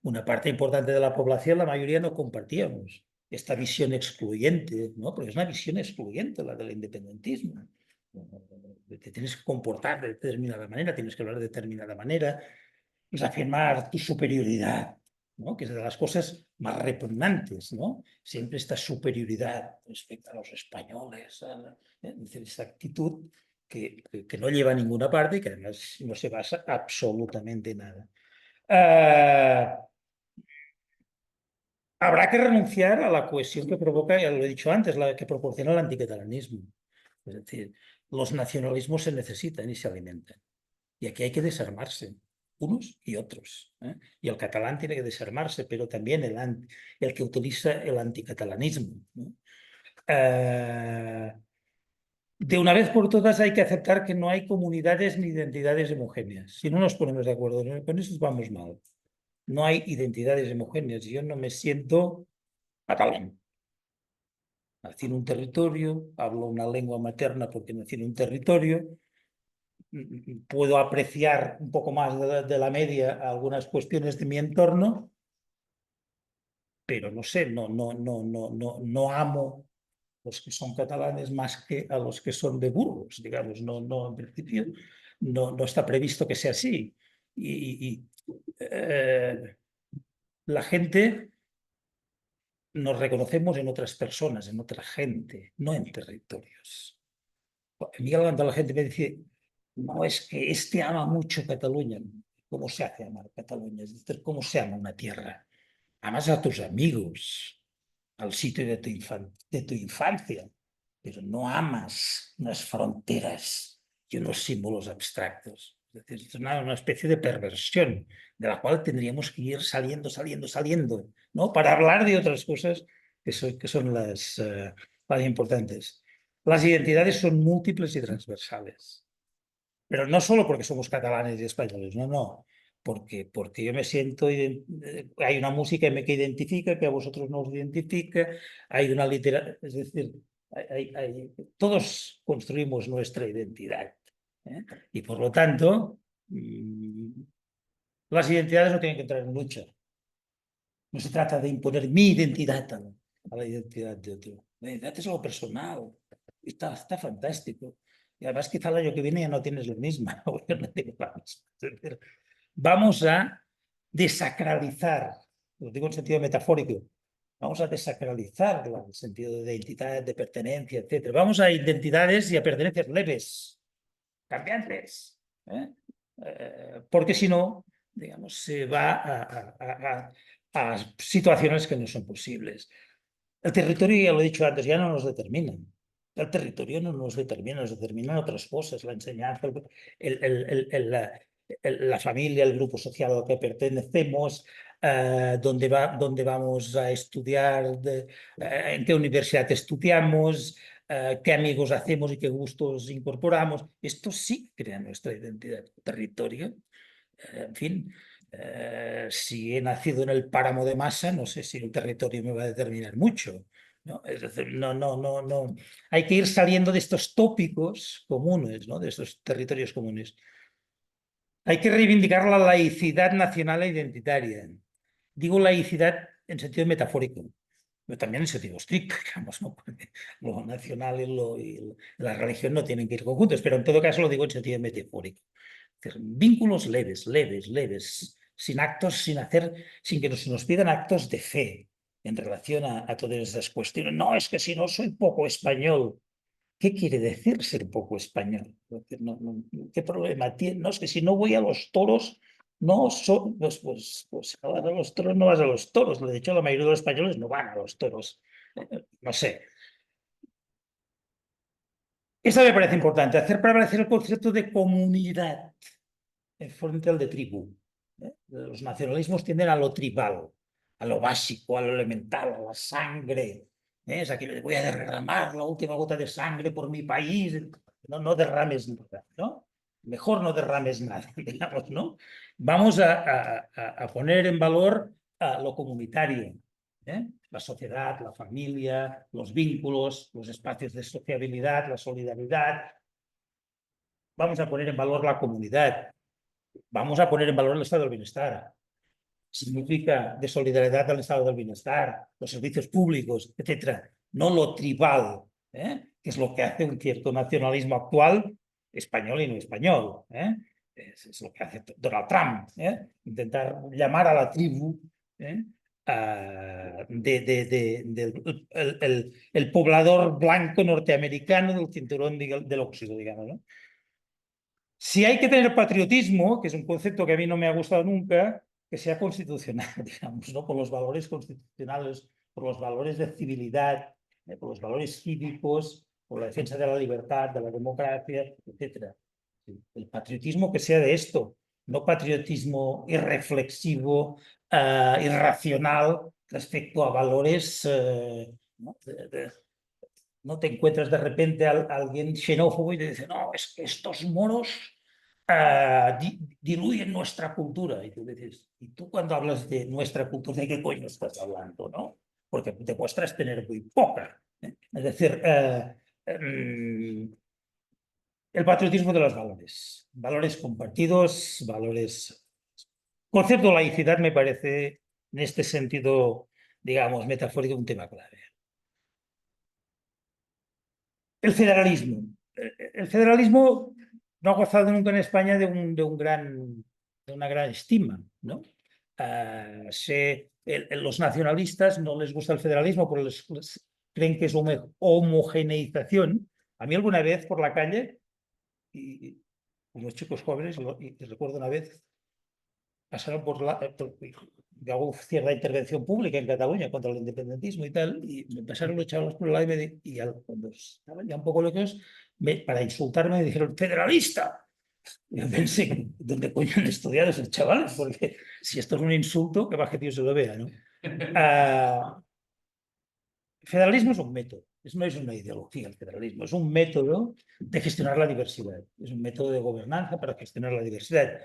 una parte importante de la población, la mayoría no compartíamos esta visión excluyente, ¿no? Porque es una visión excluyente la del independentismo. Te tienes que comportar de determinada manera, tienes que hablar de determinada manera, es afirmar tu superioridad, ¿no? Que es de las cosas más repugnantes, ¿no? Siempre esta superioridad respecto a los españoles, es decir, esta actitud que no lleva a ninguna parte y que además no se basa absolutamente en nada. Habrá que renunciar a la cohesión que provoca, ya lo he dicho antes, la que proporciona el anticatalanismo. Es decir, los nacionalismos se necesitan y se alimentan. Y aquí hay que desarmarse, unos y otros, ¿eh? Y el catalán tiene que desarmarse, pero también el que utiliza el anticatalanismo, ¿no? De una vez por todas hay que aceptar que no hay comunidades ni identidades homogéneas. Si no nos ponemos de acuerdo con eso, vamos mal. No hay identidades homogéneas. Yo no me siento catalán. Nací en un territorio, hablo una lengua materna porque nací en un territorio, puedo apreciar un poco más de la media algunas cuestiones de mi entorno, pero no sé, no amo los que son catalanes más que a los que son de Burgos, digamos, en principio no está previsto que sea así. Y la gente nos reconocemos en otras personas, en otra gente, no en territorios. A mí cuando la gente me dice, no, es que este ama mucho Cataluña. ¿Cómo se hace amar Cataluña? Es decir, ¿cómo se ama una tierra? Amas a tus amigos, al sitio de tu infancia, pero no amas unas fronteras y unos símbolos abstractos. Es decir, es una especie de perversión de la cual tendríamos que ir saliendo, ¿no? Para hablar de otras cosas que son las importantes. Las identidades son múltiples y transversales, pero no solo porque somos catalanes y españoles, no. Porque yo me siento, hay una música que identifica, que a vosotros no os identifica, hay una literatura, es decir, todos construimos nuestra identidad, ¿eh? Y por lo tanto, las identidades no tienen que entrar en lucha. No se trata de imponer mi identidad a la identidad de otro. La identidad es algo personal. Está fantástico. Y además quizá el año que viene ya no tienes la misma. O yo no tengo la misma. Es decir, vamos a desacralizar, lo digo en sentido metafórico, vamos a desacralizar el sentido de identidad, de pertenencia, etc. Vamos a identidades y a pertenencias leves, cambiantes, ¿eh? Porque si no, digamos, se va a situaciones que no son posibles. El territorio, ya lo he dicho antes, ya no nos determina. El territorio no nos determina, nos determinan otras cosas, la enseñanza, la familia, el grupo social al que pertenecemos, dónde vamos a estudiar, en qué universidad estudiamos, qué amigos hacemos y qué gustos incorporamos. Esto sí crea nuestra identidad. Territorio, en fin, si he nacido en el páramo de Masa, no sé si el territorio me va a determinar mucho, ¿no? Es decir, no. Hay que ir saliendo de estos tópicos comunes, ¿no? De estos territorios comunes. Hay que reivindicar la laicidad nacional e identitaria. Digo laicidad en sentido metafórico, pero también en sentido estricto, digamos, ¿no? Porque lo nacional y la religión no tienen que ir conjuntos, pero en todo caso lo digo en sentido metafórico. Es decir, vínculos leves, sin actos, sin que nos pidan actos de fe en relación a todas esas cuestiones. No, es que si no soy poco español. ¿Qué quiere decir ser poco español? ¿Qué problema tiene? No, es que si no voy a los toros, no son, pues a los toros no vas a los toros. De hecho, la mayoría de los españoles no van a los toros. No sé. Eso me parece importante, hacer prevalecer el concepto de comunidad en frente al de tribu. Los nacionalismos tienden a lo tribal, a lo básico, a lo elemental, a la sangre. Es aquí voy a derramar la última gota de sangre por mi país. No derrames nada, ¿no? Mejor no derrames nada, digamos, ¿no? Vamos a poner en valor lo comunitario, la sociedad, la familia, los vínculos, los espacios de sociabilidad, la solidaridad. Vamos a poner en valor la comunidad, vamos a poner en valor el estado del bienestar. Significa de solidaridad al estado del bienestar, los servicios públicos, etcétera. No lo tribal, que es lo que hace un cierto nacionalismo actual, español y no español. Es lo que hace Donald Trump, intentar llamar a la tribu el poblador blanco norteamericano del cinturón del óxido, digamos, ¿no? Si hay que tener patriotismo, que es un concepto que a mí no me ha gustado nunca, que sea constitucional, digamos, ¿no? Por los valores constitucionales, por los valores de civilidad, por los valores cívicos, por la defensa de la libertad, de la democracia, etc. El patriotismo que sea de esto, no patriotismo irreflexivo, irracional respecto a valores, ¿no? No te encuentras de repente a alguien xenófobo y te dice, no, es que estos moros diluyen nuestra cultura. Y tú dices, ¿y tú cuando hablas de nuestra cultura, de qué coño estás hablando? ¿No? Porque te muestras tener muy poca. Es decir, el patriotismo de los valores. Valores compartidos, valores... El concepto de laicidad me parece, en este sentido, digamos, metafórico, un tema clave. El federalismo. El federalismo no ha gozado nunca en España de una gran estima, ¿no? Los nacionalistas no les gusta el federalismo porque creen que es homogeneización. A mí alguna vez por la calle, y unos chicos jóvenes, y recuerdo una vez, pasaron yo hago cierta intervención pública en Cataluña contra el independentismo y tal, y me pasaron los chavales por el lado y cuando estaban ya un poco locos, para insultarme me dijeron, ¡federalista! Y yo pensé, ¿dónde coño han estudiado esos chavales? Porque si esto es un insulto, que más que tío se lo vea, ¿no? Federalismo es un método, no es una ideología el federalismo, es un método de gestionar la diversidad, es un método de gobernanza para gestionar la diversidad.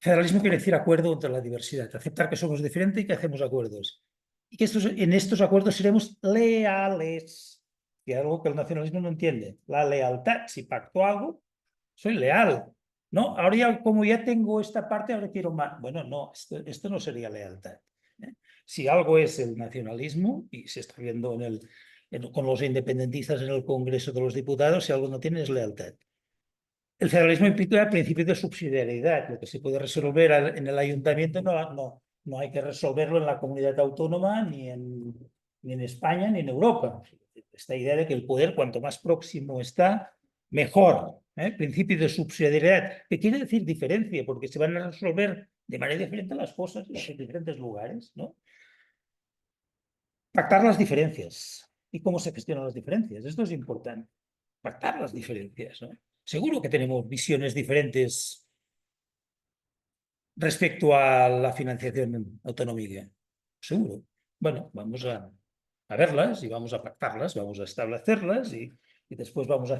Federalismo quiere decir acuerdo entre la diversidad, aceptar que somos diferentes y que hacemos acuerdos. Y que en estos acuerdos seremos leales, que es algo que el nacionalismo no entiende. La lealtad, si pacto algo, soy leal. ¿No? Ahora ya, como ya tengo esta parte, ahora quiero más. Bueno, no, esto no sería lealtad. Si algo es el nacionalismo, y se está viendo con los independentistas en el Congreso de los Diputados, si algo no tiene es lealtad. El federalismo implica el principio de subsidiariedad. Lo que se puede resolver en el ayuntamiento no hay que resolverlo en la comunidad autónoma, ni en España, ni en Europa. Esta idea de que el poder, cuanto más próximo está, mejor. Principio de subsidiariedad, que quiere decir diferencia, porque se van a resolver de manera diferente las cosas en diferentes lugares, ¿no? Pactar las diferencias. ¿Y cómo se gestionan las diferencias? Esto es importante. Pactar las diferencias, ¿no? Seguro que tenemos visiones diferentes respecto a la financiación autonómica. Seguro. Bueno, vamos a verlas y vamos a pactarlas, vamos a establecerlas y después vamos a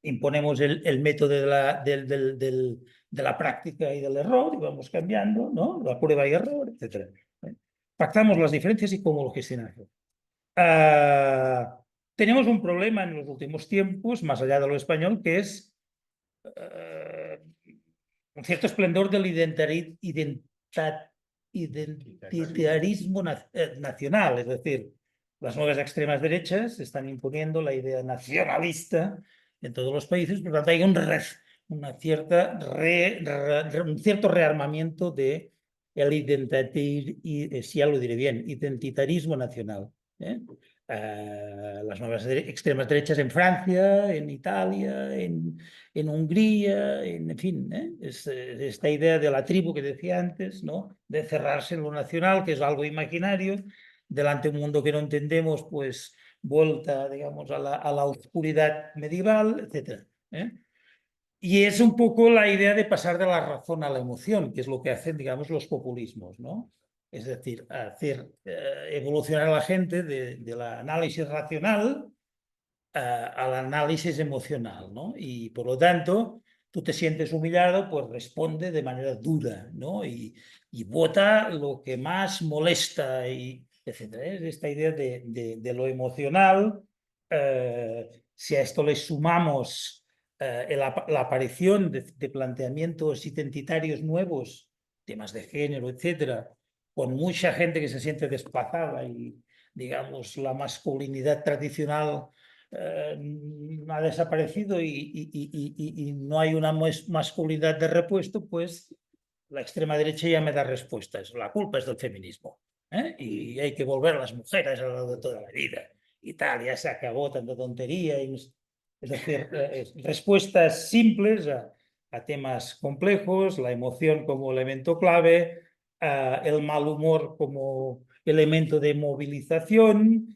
imponemos el método de la práctica y del error y vamos cambiando, ¿no? La prueba y error, etc. Pactamos las diferencias y cómo lo gestionamos. Tenemos un problema en los últimos tiempos, más allá de lo español, que es un cierto esplendor del identitarismo nacional, es decir, las nuevas extremas derechas están imponiendo la idea nacionalista en todos los países, por lo tanto hay un cierto rearmamiento de si ya lo diré bien, identitarismo nacional. Las nuevas extremas derechas en Francia, en Italia, en Hungría, en fin, esta idea de la tribu que decía antes, ¿no? De cerrarse en lo nacional, que es algo imaginario, delante de un mundo que no entendemos, pues vuelta, digamos, a la oscuridad medieval, etc. Y es un poco la idea de pasar de la razón a la emoción, que es lo que hacen, digamos, los populismos, ¿no? Es decir, hacer evolucionar a la gente del análisis racional al análisis emocional, ¿no? Y por lo tanto, tú te sientes humillado, pues responde de manera dura, ¿no? Y vota lo que más molesta, y etcétera. Es esta idea de lo emocional. Si a esto le sumamos la aparición de planteamientos identitarios nuevos, temas de género, etcétera, con mucha gente que se siente desplazada y, digamos, la masculinidad tradicional ha desaparecido y no hay una masculinidad de repuesto, pues la extrema derecha ya me da respuestas. La culpa es del feminismo, ¿eh? Y hay que volver a las mujeres a lo largo de toda la vida y tal, ya se acabó tanta tontería. Es decir, respuestas simples a temas complejos, la emoción como elemento clave, el mal humor como elemento de movilización,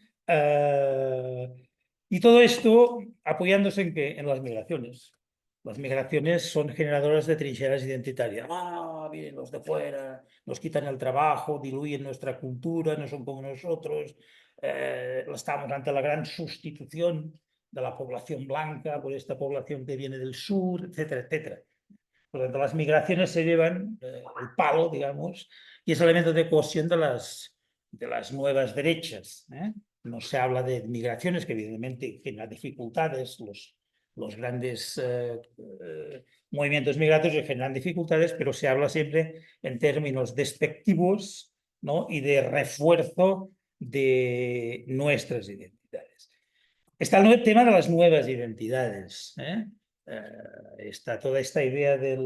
y todo esto apoyándose en que en las migraciones. Las migraciones son generadoras de trincheras identitarias. Vienen los de fuera, nos quitan el trabajo, diluyen nuestra cultura, no son como nosotros. Estamos ante la gran sustitución de la población blanca por esta población que viene del sur, etcétera, etcétera. Por lo tanto, las migraciones se llevan el palo, digamos, y es el elemento de cohesión de las nuevas derechas. No se habla de migraciones, que evidentemente generan dificultades, los grandes movimientos migratorios generan dificultades, pero se habla siempre en términos despectivos, ¿no? Y de refuerzo de nuestras identidades. Está el tema de las nuevas identidades. Está toda esta idea de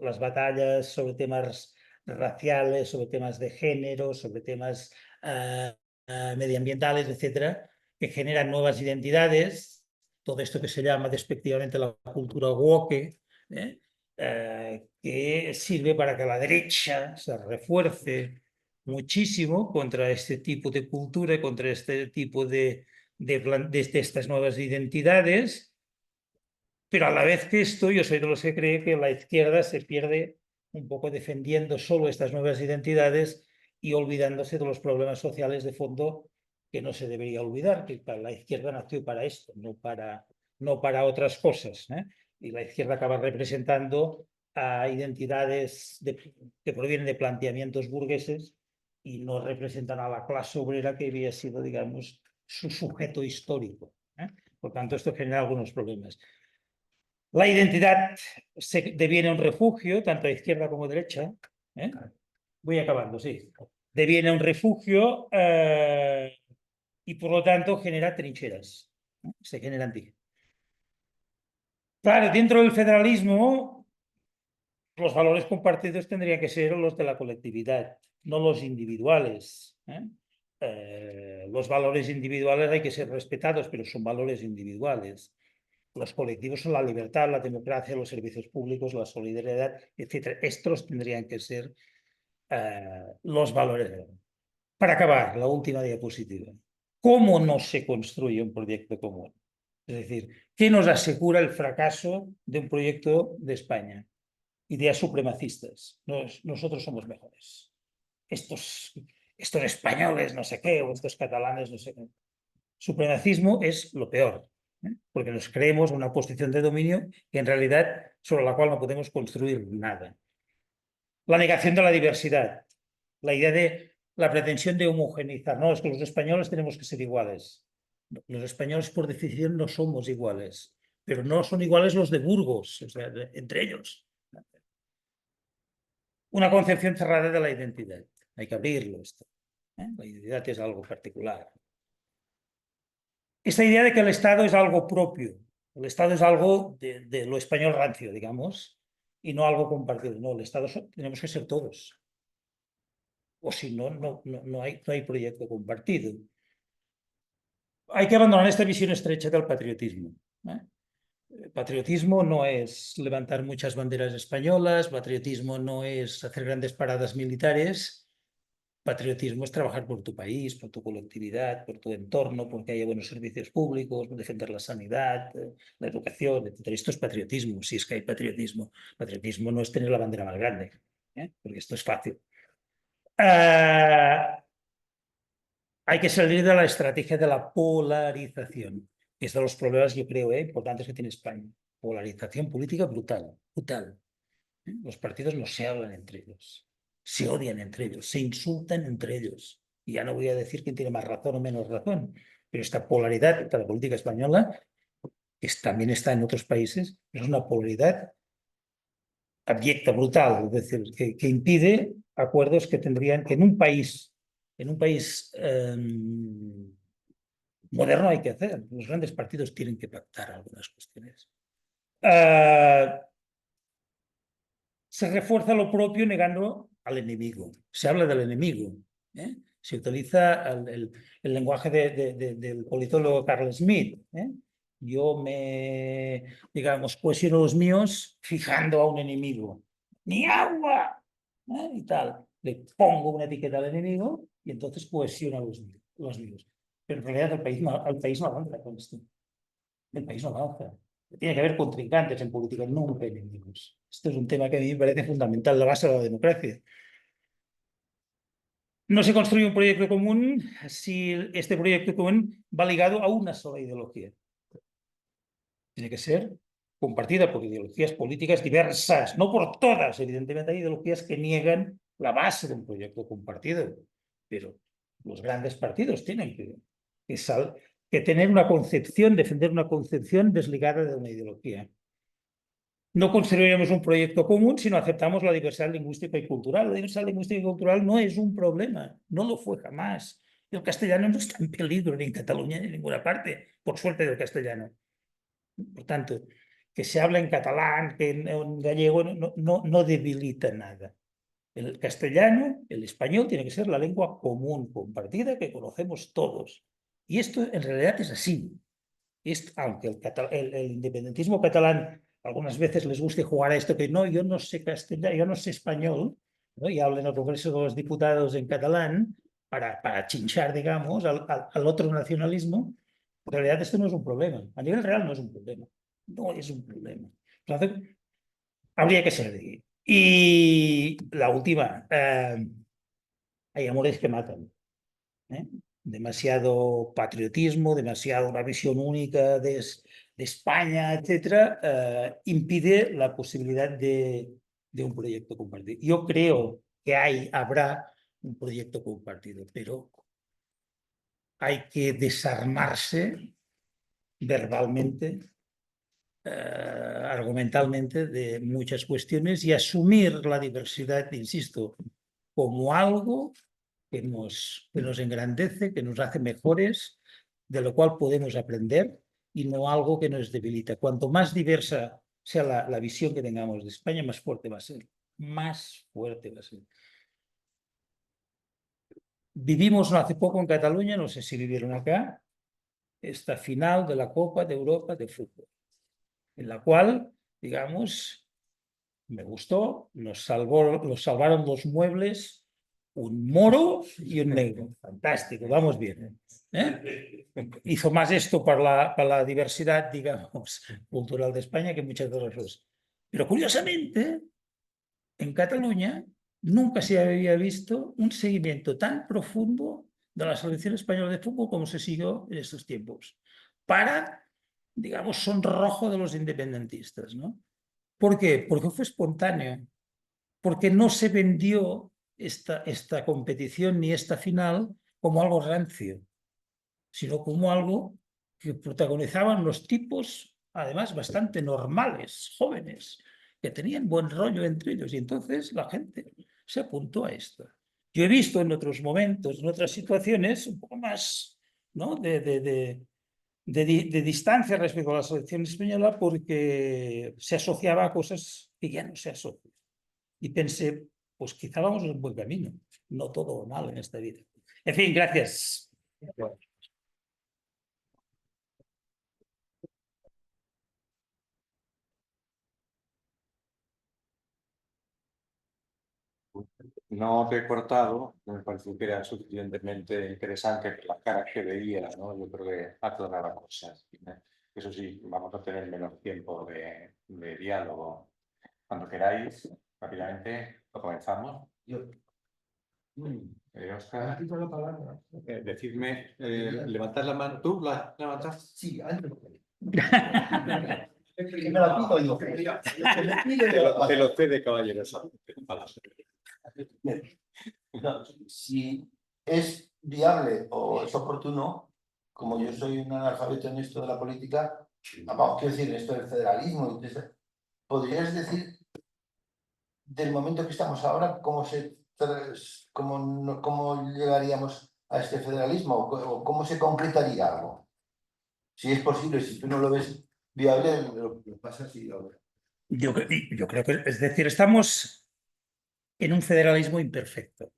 las batallas sobre temas raciales, sobre temas de género, sobre temas medioambientales, etcétera, que generan nuevas identidades. Todo esto que se llama despectivamente la cultura woke, que sirve para que la derecha se refuerce muchísimo contra este tipo de cultura, contra este tipo de estas nuevas identidades, pero a la vez que esto, yo soy de los que cree que la izquierda se pierde un poco defendiendo solo estas nuevas identidades y olvidándose de los problemas sociales de fondo que no se debería olvidar, que la izquierda nació para esto, no para otras cosas. Y la izquierda acaba representando a identidades que provienen de planteamientos burgueses y no representan a la clase obrera que había sido, digamos, su sujeto histórico. Por tanto, esto genera algunos problemas. La identidad deviene un refugio, tanto a izquierda como a derecha. Voy acabando, sí. Deviene un refugio y por lo tanto genera trincheras. Se generan. Claro, dentro del federalismo, los valores compartidos tendrían que ser los de la colectividad, no los individuales. Los valores individuales hay que ser respetados, pero son valores individuales. Los colectivos son la libertad, la democracia, los servicios públicos, la solidaridad, etc. Estos tendrían que ser los valores. Para acabar, la última diapositiva. ¿Cómo no se construye un proyecto común? Es decir, ¿qué nos asegura el fracaso de un proyecto de España? Ideas supremacistas. Nosotros somos mejores. Estos españoles no sé qué, o estos catalanes no sé qué. Supremacismo es lo peor, porque nos creemos una posición de dominio que en realidad sobre la cual no podemos construir nada. La negación de la diversidad, la idea de la pretensión de homogeneizar. No, es que los españoles tenemos que ser iguales. Los españoles por definición no somos iguales, pero no son iguales los de Burgos, o sea, entre ellos. Una concepción cerrada de la identidad. Hay que abrirlo esto. La identidad es algo particular. Esta idea de que el Estado es algo propio, el Estado es algo de lo español rancio, digamos, y no algo compartido. No, el Estado tenemos que ser todos. O si no, no hay proyecto compartido. Hay que abandonar esta visión estrecha del patriotismo. El patriotismo no es levantar muchas banderas españolas, patriotismo no es hacer grandes paradas militares. Patriotismo es trabajar por tu país, por tu colectividad, por tu entorno, porque haya buenos servicios públicos, defender la sanidad, la educación, etc. Esto es patriotismo, si es que hay patriotismo. Patriotismo no es tener la bandera más grande, porque esto es fácil. Hay que salir de la estrategia de la polarización, que es de los problemas, yo creo, importantes que tiene España. polarización política brutal, brutal. Los partidos no se hablan entre ellos, se odian entre ellos, se insultan entre ellos. Y ya no voy a decir quién tiene más razón o menos razón, pero esta polaridad de la política española, que también está en otros países, es una polaridad abyecta, brutal, es decir, que impide acuerdos que tendrían que en un país moderno hay que hacer. Los grandes partidos tienen que pactar algunas cuestiones. Se refuerza lo propio negando al enemigo. Se habla del enemigo. Se utiliza el lenguaje del politólogo Carl Smith. Yo digamos, cohesiono los míos fijando a un enemigo. ¡Ni agua! Y tal. Le pongo una etiqueta al enemigo y entonces cohesiono a los míos. Pero en realidad el país no avanza con esto. El país no avanza. Tiene que haber contrincantes en política, nunca enemigos. Esto es un tema que a mí me parece fundamental, la base de la democracia. No se construye un proyecto común si este proyecto común va ligado a una sola ideología. Tiene que ser compartida por ideologías políticas diversas, no por todas. Evidentemente hay ideologías que niegan la base de un proyecto compartido, pero los grandes partidos tienen que tener una concepción, defender una concepción desligada de una ideología. No construiremos un proyecto común si no aceptamos la diversidad lingüística y cultural. La diversidad lingüística y cultural no es un problema, no lo fue jamás. El castellano no está en peligro ni en Cataluña ni en ninguna parte, por suerte del castellano. Por tanto, que se habla en catalán, que en gallego, no debilita nada. El castellano, el español, tiene que ser la lengua común, compartida, que conocemos todos. Y esto en realidad es así. Aunque el independentismo catalán algunas veces les guste jugar a esto que no, yo no sé castellano, yo no sé español, ¿no? Y hablen al Congreso de los Diputados en catalán para chinchar, digamos, al otro nacionalismo. En realidad esto no es un problema. A nivel real no es un problema. No es un problema. Entonces, habría que ser de ahí. Y la última, hay amores que matan. Demasiado patriotismo, demasiado una visión única de España, etcétera, impide la posibilidad de un proyecto compartido. Yo creo que habrá un proyecto compartido, pero hay que desarmarse verbalmente, argumentalmente, de muchas cuestiones y asumir la diversidad, insisto, como algo que nos engrandece, que nos hace mejores, de lo cual podemos aprender y no algo que nos debilita. Cuanto más diversa sea la visión que tengamos de España, más fuerte va a ser. Más fuerte va a ser. Vivimos no hace poco en Cataluña, no sé si vivieron acá, esta final de la Copa de Europa de fútbol, en la cual, digamos, me gustó, nos salvaron los muebles, un moro y un negro. Fantástico, vamos bien. Hizo más esto para la diversidad, digamos, cultural de España que muchas otras cosas. Pero curiosamente, en Cataluña nunca se había visto un seguimiento tan profundo de la selección española de fútbol como se siguió en estos tiempos, para, digamos, sonrojo de los independentistas, ¿no? ¿Por qué? Porque fue espontáneo, porque no se vendió esta competición ni esta final como algo rancio, sino como algo que protagonizaban los tipos, además bastante normales, jóvenes, que tenían buen rollo entre ellos. Y entonces la gente se apuntó a esto. Yo he visto en otros momentos, en otras situaciones, un poco más, ¿no? de distancia respecto a la selección española porque se asociaba a cosas que ya no se asocian. Y pensé, pues quizá vamos en un buen camino, no todo mal en esta vida. En fin, gracias. No te he cortado, me pareció que era suficientemente interesante por las caras que veía, ¿no? Yo creo que aclaraba cosas. Eso sí, vamos a tener menos tiempo de diálogo. Cuando queráis, rápidamente, lo comenzamos. Oscar, decidme, ¿levantad la mano? ¿Tú la levantas? Sí, antes. Que me la pido yo. Te lo cede, caballero. No, si es viable o es oportuno, como yo soy un analfabeto en esto de la política, vamos, quiero decir, esto del federalismo, ¿podrías decir del momento que estamos ahora, cómo llegaríamos a este federalismo o cómo se concretaría algo? Si es posible, si tú no lo ves viable, lo pasas y lo... Yo creo que, es decir, estamos en un federalismo imperfecto,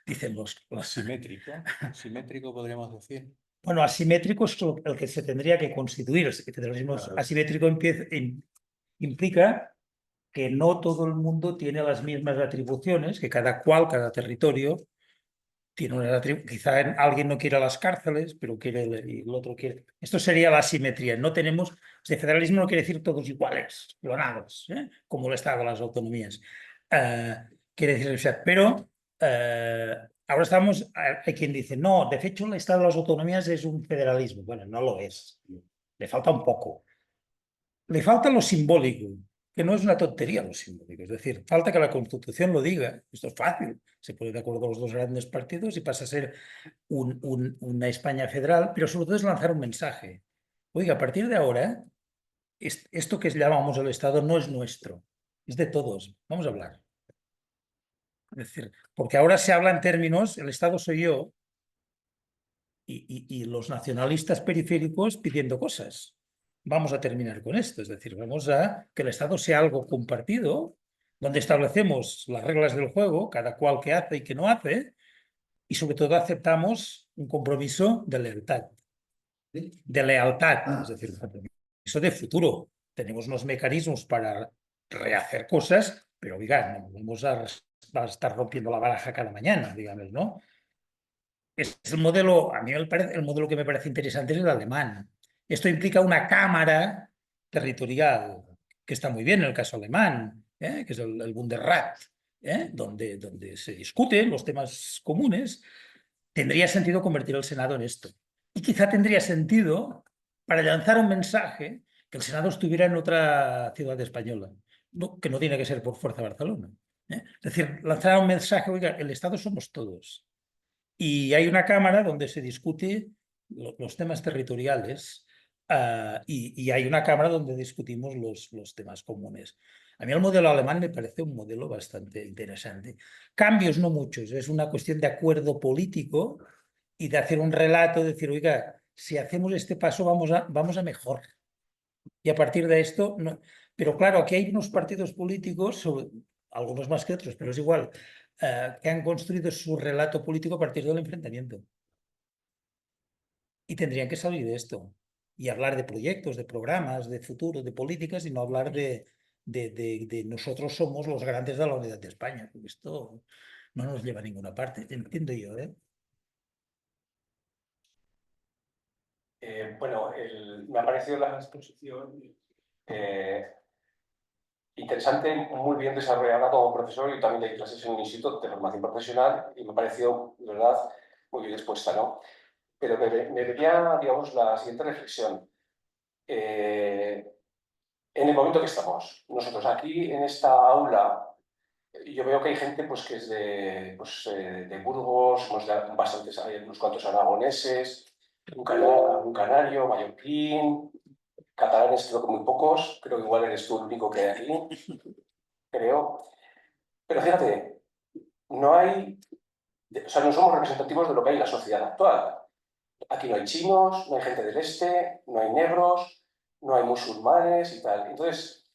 dicen los. Simétrico. Simétrico podríamos decir. Bueno, asimétrico es el que se tendría que constituir. El federalismo Claro. asimétrico implica que no todo el mundo tiene las mismas atribuciones, que cada territorio tiene unas atribuciones. Quizá alguien no quiere las cárceles, pero quiere y el otro quiere. Esto sería la asimetría. No tenemos, el federalismo no quiere decir todos iguales, clonados, como el Estado, las autonomías. Quiere decir, o sea, pero ahora estamos, hay quien dice, no, de hecho el Estado de las autonomías es un federalismo. Bueno, no lo es. Le falta un poco. Le falta lo simbólico, que no es una tontería lo simbólico. Es decir, falta que la Constitución lo diga. Esto es fácil. Se pone de acuerdo los dos grandes partidos y pasa a ser una España federal, pero sobre todo es lanzar un mensaje. Oiga, a partir de ahora, esto que llamamos el Estado no es nuestro, es de todos. Vamos a hablar. Es decir, porque ahora se habla en términos, el Estado soy yo y los nacionalistas periféricos pidiendo cosas. Vamos a terminar con esto, es decir, vamos a que el Estado sea algo compartido, donde establecemos las reglas del juego, cada cual qué hace y qué no hace, y sobre todo aceptamos un compromiso de lealtad. De lealtad, es decir, un compromiso de futuro. Tenemos unos mecanismos para rehacer cosas, pero oiga, no vamos a estar rompiendo la baraja cada mañana, digamos, ¿no? Es el modelo, a mí me parece, el modelo que me parece interesante es el alemán. Esto implica una cámara territorial, que está muy bien en el caso alemán, que es el Bundesrat, donde se discuten los temas comunes. Tendría sentido convertir el Senado en esto. Y quizá tendría sentido para lanzar un mensaje que el Senado estuviera en otra ciudad española, que no tiene que ser por fuerza Barcelona. Es decir, lanzar un mensaje, oiga, el Estado somos todos. Y hay una cámara donde se discute los temas territoriales y hay una cámara donde discutimos los temas comunes. A mí el modelo alemán me parece un modelo bastante interesante. Cambios no muchos, es una cuestión de acuerdo político y de hacer un relato, decir, oiga, si hacemos este paso vamos a mejor. Y a partir de esto, no. Pero claro, aquí hay unos partidos políticos, algunos más que otros, pero es igual, que han construido su relato político a partir del enfrentamiento. Y tendrían que salir de esto y hablar de proyectos, de programas, de futuro, de políticas y no hablar de nosotros somos los grandes de la unidad de España. Porque esto no nos lleva a ninguna parte, entiendo yo, ¿eh? Bueno, me ha parecido la exposición interesante, muy bien desarrollada como profesor. Yo también doy clases en un instituto de formación profesional y me ha parecido, de verdad, muy bien expuesta, ¿no? Pero me venía, digamos, la siguiente reflexión. En el momento que estamos, nosotros aquí en esta aula, yo veo que hay gente pues, que es de Burgos, bastantes, hay unos cuantos aragoneses, un canario, mallorquín, catalanes creo que muy pocos, creo que igual eres tú el único que hay aquí, creo. Pero fíjate, no hay, o sea, no somos representativos de lo que hay en la sociedad actual. Aquí no hay chinos, no hay gente del este, no hay negros, no hay musulmanes y tal. Entonces,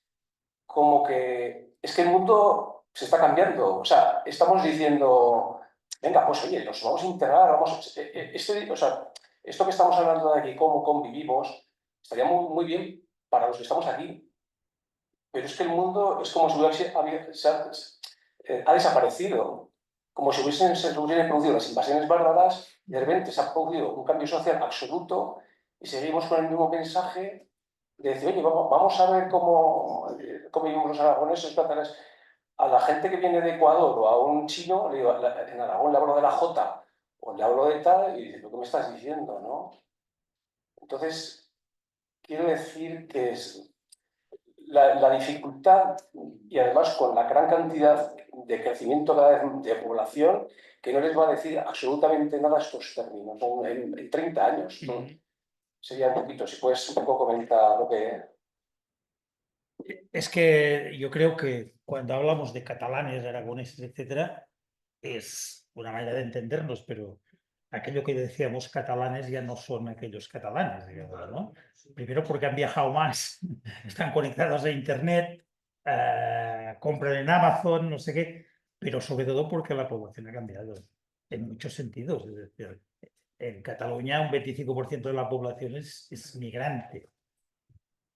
como que es que el mundo se está cambiando. O sea, estamos diciendo, venga, pues oye, nos vamos a integrar, o sea, esto que estamos hablando de aquí, cómo convivimos, estaría muy, muy bien para los que estamos aquí. Pero es que el mundo es como si ha desaparecido, como si se hubiesen producido las invasiones bárbaras, y de repente se ha producido un cambio social absoluto y seguimos con el mismo mensaje de decir, oye, vamos a ver cómo vivimos los aragoneses, catalanes. A la gente que viene de Ecuador o a un chino, le digo, en Aragón le hablo de la Jota o le hablo de tal, y dice, ¿pero qué me estás diciendo, no? Entonces, quiero decir que la dificultad y además con la gran cantidad de crecimiento cada vez de población que no les va a decir absolutamente nada estos términos en 30 años. ¿No? Sería un poquito, si puedes un poco comentar lo que... Es que yo creo que cuando hablamos de catalanes, aragoneses, etcétera, es una manera de entendernos, pero aquello que decíamos catalanes ya no son aquellos catalanes, digamos, ¿no? Primero porque han viajado más, están conectados a Internet, compran en Amazon, no sé qué, pero sobre todo porque la población ha cambiado en muchos sentidos. Es decir, en Cataluña un 25% de la población es migrante.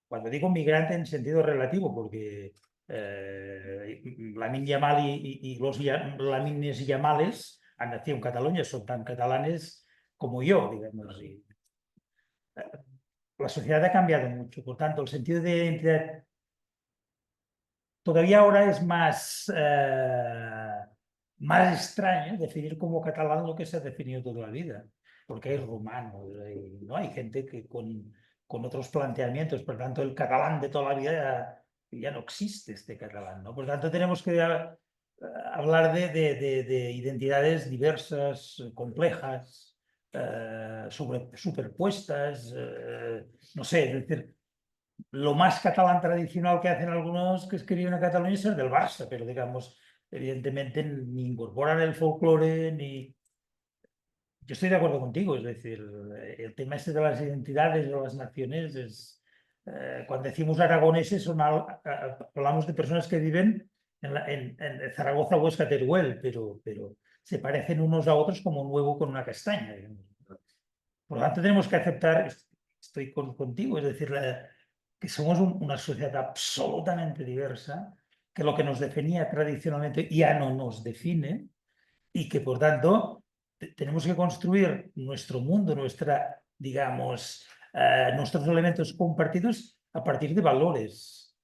Cuando digo migrante en sentido relativo, porque Lamine Yamal y los Lamines Yamales han nacido en Cataluña, son tan catalanes como yo, digamos. Y, la sociedad ha cambiado mucho, por tanto, el sentido de identidad todavía ahora es más extraño definir como catalán lo que se ha definido toda la vida, porque hay rumanos, ¿no? Hay gente que con otros planteamientos, por tanto el catalán de toda la vida ya no existe este catalán, ¿no? Por tanto tenemos que hablar de identidades diversas, complejas, superpuestas, no sé, es decir, lo más catalán tradicional que hacen algunos que escriben a Cataluña es el del Barça, pero digamos, evidentemente ni incorporan el folclore ni... Yo estoy de acuerdo contigo, es decir, el tema este de las identidades de las naciones es... cuando decimos aragoneses hablamos de personas que viven en Zaragoza, Huesca, Teruel, pero se parecen unos a otros como un huevo con una castaña, digamos. Por lo tanto, tenemos que aceptar, estoy contigo, es decir, que somos una sociedad absolutamente diversa, que lo que nos definía tradicionalmente ya no nos define y que, por tanto, tenemos que construir nuestro mundo, digamos, nuestros elementos compartidos a partir de valores.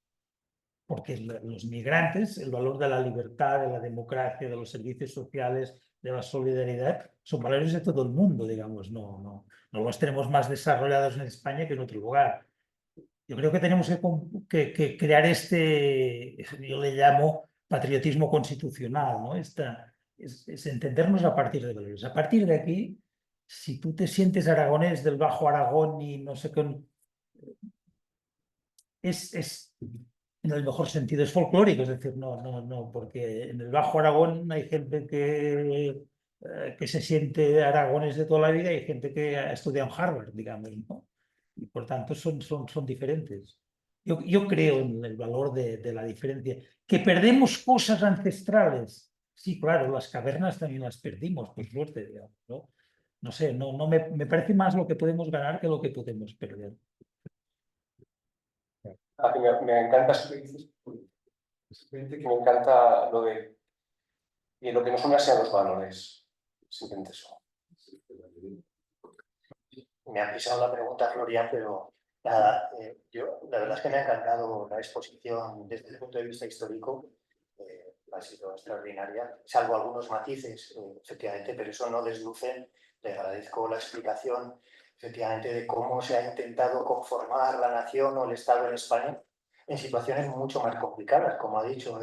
Porque los migrantes, el valor de la libertad, de la democracia, de los servicios sociales, de la solidaridad, son valores de todo el mundo, digamos, no los tenemos más desarrollados en España que en otro lugar. Yo creo que tenemos que crear yo le llamo patriotismo constitucional, ¿no? Es entendernos a partir de valores. A partir de aquí, si tú te sientes aragonés del Bajo Aragón y no sé qué, es en el mejor sentido, es folclórico, es decir, no, porque en el Bajo Aragón hay gente que se siente aragonés de toda la vida y hay gente que ha estudiado en Harvard, digamos, ¿no? Y por tanto son diferentes. Yo creo en el valor de la diferencia. Que perdemos cosas ancestrales. Sí, claro, las cavernas también las perdimos, por suerte, digamos, ¿no? No sé, me parece más lo que podemos ganar que lo que podemos perder. Me encanta esto que dices. Me encanta lo de... Y lo que nos une sean los valores. Simplemente eso. Me ha pisado la pregunta, Gloria, pero nada, yo la verdad es que me ha encantado la exposición desde el punto de vista histórico, ha sido extraordinaria, salvo algunos matices, efectivamente, pero eso no desluce. Le agradezco la explicación, efectivamente, de cómo se ha intentado conformar la nación o el Estado en España en situaciones mucho más complicadas, como ha dicho,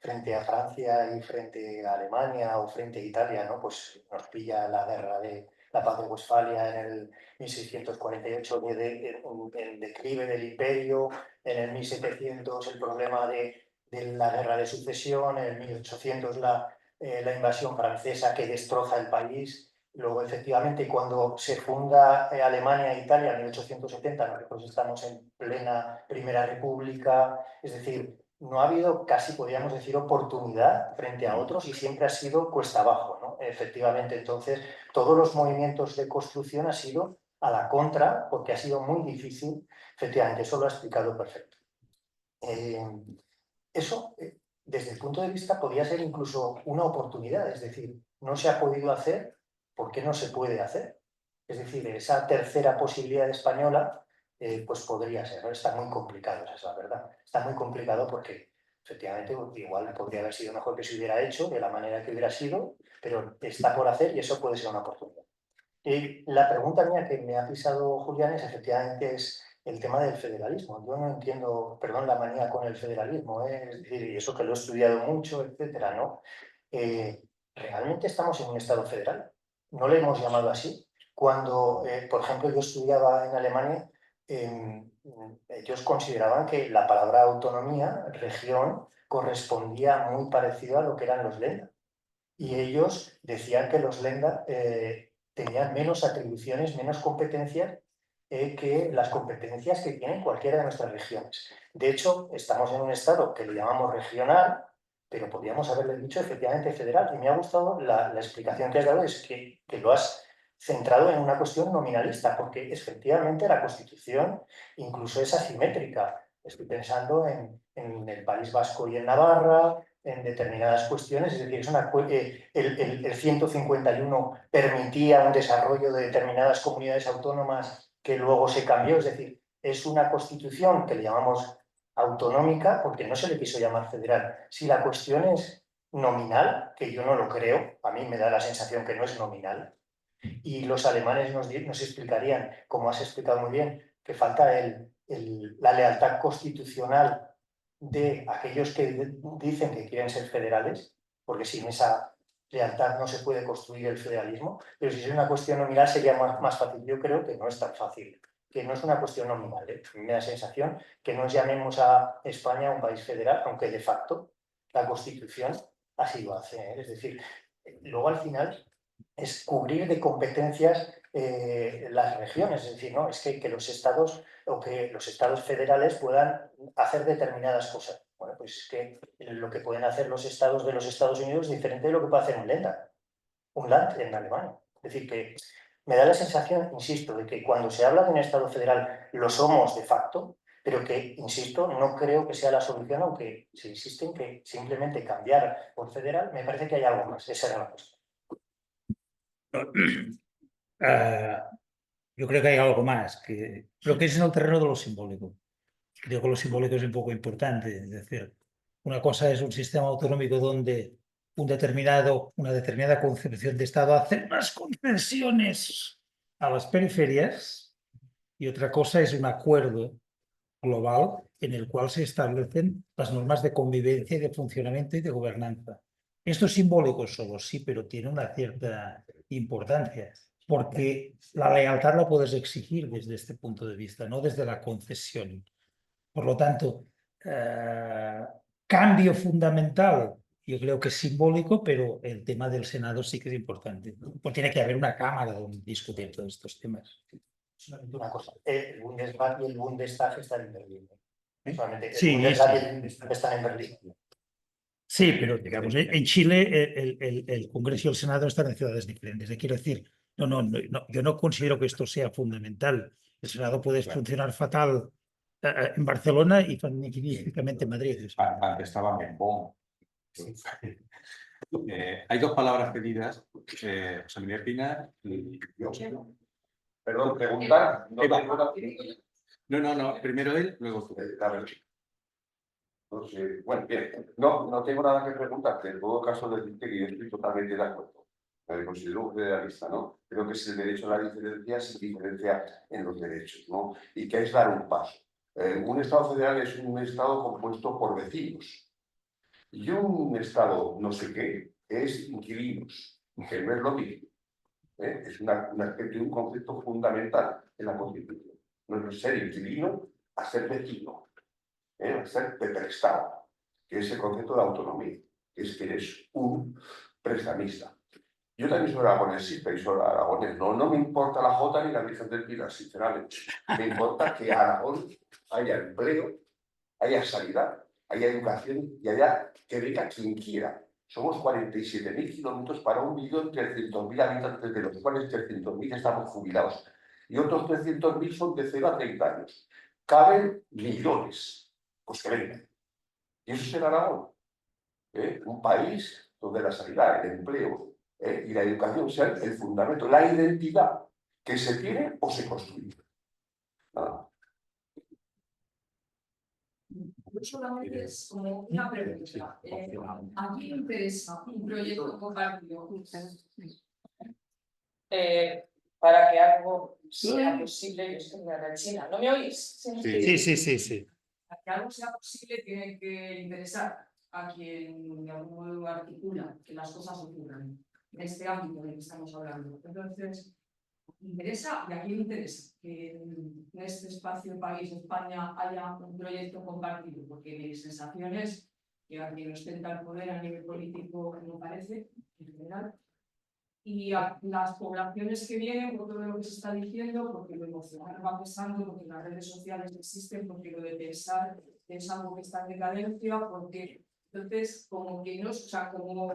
frente a Francia y frente a Alemania o frente a Italia, ¿no? Pues nos pilla la guerra de la paz de Westfalia en el 1648, el declive del imperio, en el 1700 el problema de la guerra de sucesión, en el 1800 la invasión francesa que destroza el país. Luego, efectivamente, cuando se funda Alemania e Italia en 1870, nosotros estamos en plena Primera República, es decir, no ha habido casi, podríamos decir, oportunidad frente a otros y siempre ha sido cuesta abajo, ¿no? Efectivamente, entonces, todos los movimientos de construcción han sido a la contra, porque ha sido muy difícil. Efectivamente, eso lo ha explicado perfecto. Eso, desde el punto de vista, podría ser incluso una oportunidad, es decir, no se ha podido hacer, ¿por qué no se puede hacer? Es decir, esa tercera posibilidad española, pues podría ser, ¿no? Está muy complicado, esa es la verdad. Está muy complicado porque, efectivamente, igual podría haber sido mejor que se hubiera hecho de la manera que hubiera sido, pero está por hacer y eso puede ser una oportunidad. Y la pregunta mía que me ha pisado Julián es, efectivamente, es el tema del federalismo. Yo no entiendo, perdón, la manía con el federalismo, es decir, y eso que lo he estudiado mucho, etcétera, ¿no? ¿Realmente estamos en un Estado federal? ¿No le hemos llamado así? Cuando, por ejemplo, yo estudiaba en Alemania, ellos consideraban que la palabra autonomía, región, correspondía muy parecido a lo que eran los Länder. Y ellos decían que los Länder tenían menos atribuciones, menos competencias que las competencias que tienen cualquiera de nuestras regiones. De hecho, estamos en un estado que lo llamamos regional, pero podríamos haberle dicho efectivamente federal. Y me ha gustado la explicación que has dado, es que lo has centrado en una cuestión nominalista, porque efectivamente la Constitución incluso es asimétrica. Estoy pensando en el País Vasco y en Navarra, en determinadas cuestiones, es decir, el 151 permitía un desarrollo de determinadas comunidades autónomas que luego se cambió, es decir, es una constitución que le llamamos autonómica porque no se le quiso llamar federal. Si la cuestión es nominal, que yo no lo creo, a mí me da la sensación que no es nominal, y los alemanes nos explicarían, como has explicado muy bien, que falta la lealtad constitucional de aquellos que dicen que quieren ser federales, porque sin esa lealtad no se puede construir el federalismo, pero si es una cuestión nominal sería más fácil. Yo creo que no es tan fácil, que no es una cuestión nominal. A mí me da sensación que nos llamemos a España un país federal, aunque de facto la Constitución así lo hace. Es decir, luego al final es cubrir de competencias las regiones, es decir, ¿no? Es que los estados o que los estados federales puedan hacer determinadas cosas. Bueno, pues es que lo que pueden hacer los estados de los Estados Unidos es diferente de lo que puede hacer un Land en Alemania. Es decir, que me da la sensación, insisto, de que cuando se habla de un estado federal lo somos de facto, pero que, insisto, no creo que sea la solución, aunque se insiste en que simplemente cambiar por federal, me parece que hay algo más. Esa era la cuestión. Yo creo que hay algo más, que lo que es en el terreno de lo simbólico. Creo que lo simbólico es un poco importante. Es decir, una cosa es un sistema autonómico donde una determinada concepción de Estado hace unas concesiones a las periferias, y otra cosa es un acuerdo global en el cual se establecen las normas de convivencia y de funcionamiento y de gobernanza. Esto es simbólico solo, sí, pero tiene una cierta importancia, porque la lealtad la puedes exigir desde este punto de vista, no desde la concesión. Por lo tanto, cambio fundamental, yo creo que es simbólico, pero el tema del Senado sí que es importante. Pues tiene que haber una cámara donde discutir todos estos temas. Solamente una cosa, el Bundesrat y el Bundestag están en Berlín. Solamente el Sí, Bundesrat sí. y el Bundestag están en Berlín. Sí, pero digamos, en Chile el Congreso y el Senado están en ciudades diferentes. Quiero decir, yo no considero que esto sea fundamental. El Senado puede funcionar fatal en Barcelona y magníficamente en Madrid. Antes estaban en Bonn. Hay dos palabras pedidas, José Miguel Pina y yo. Perdón, preguntar. No, primero él, luego tú. No sé, bueno, bien, no tengo nada que preguntarte. En todo caso, decirte que yo estoy totalmente de acuerdo. Me considero un federalista, ¿no? Creo que es el derecho a la diferencia sin diferencia en los derechos, ¿no? Y que es dar un paso. Un Estado federal es un Estado compuesto por vecinos. Y un Estado no sé qué es inquilinos, que no es lo mismo. Es un aspecto y un concepto fundamental en la Constitución. No es ser inquilino a ser vecino. Ser de prestado, que es el concepto de autonomía, que es que eres un prestamista. Yo también soy aragonesista y soy aragonés. No me importa la Jota ni la Virgen del Pilar, sinceramente. Me importa que Aragón haya empleo, haya sanidad, haya educación y haya que venga quien quiera. Somos 47.000 kilómetros para 1.300.000 habitantes, de los cuales 300.000 estamos jubilados. Y otros 300.000 son de 0 a 30 años. Caben millones. Pues que vengan. Y eso es el Aragón. Un país donde la sanidad, el empleo y la educación sean el fundamento, la identidad que se tiene o se construye. Nada. Yo solamente es como una pregunta. ¿A quién le interesa un proyecto compartido? para que algo sea posible, yo estoy en China. ¿No me oís? Sí. Para que algo sea posible tiene que interesar a quien de algún modo articula que las cosas ocurran en este ámbito del que estamos hablando. Entonces, interesa, y a quién interesa que en este espacio país de España haya un proyecto compartido, porque mi sensación es que a quien ostenta el poder a nivel político no parece, en general, y a las poblaciones que vienen por todo lo que se está diciendo, porque lo emocional va pesando, porque las redes sociales existen, porque lo de pensar es algo que está en decadencia, porque entonces como que no, o sea, como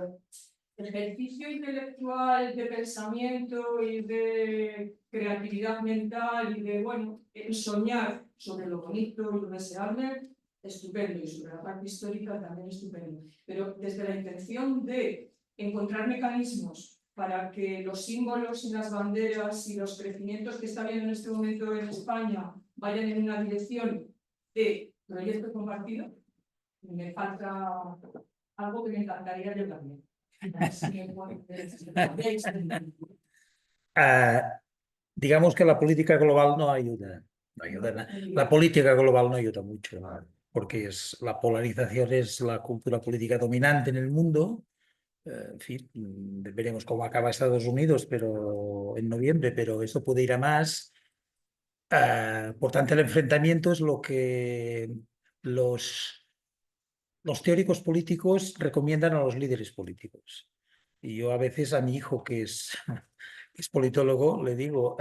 ejercicio intelectual de pensamiento y de creatividad mental y de, bueno, soñar sobre lo bonito y lo deseable, estupendo, y sobre la parte histórica también estupendo. Pero desde la intención de encontrar mecanismos para que los símbolos y las banderas y los crecimientos que está habiendo en este momento en España vayan en una dirección de proyecto compartido, me falta algo que me encantaría yo también. Digamos que la política global no ayuda. La política global no ayuda mucho, ¿no? Porque la polarización es la cultura política dominante en el mundo. En fin, veremos cómo acaba Estados Unidos en noviembre, pero esto puede ir a más. Por tanto, el enfrentamiento es lo que los teóricos políticos recomiendan a los líderes políticos. Y yo a veces a mi hijo, que es politólogo, le digo,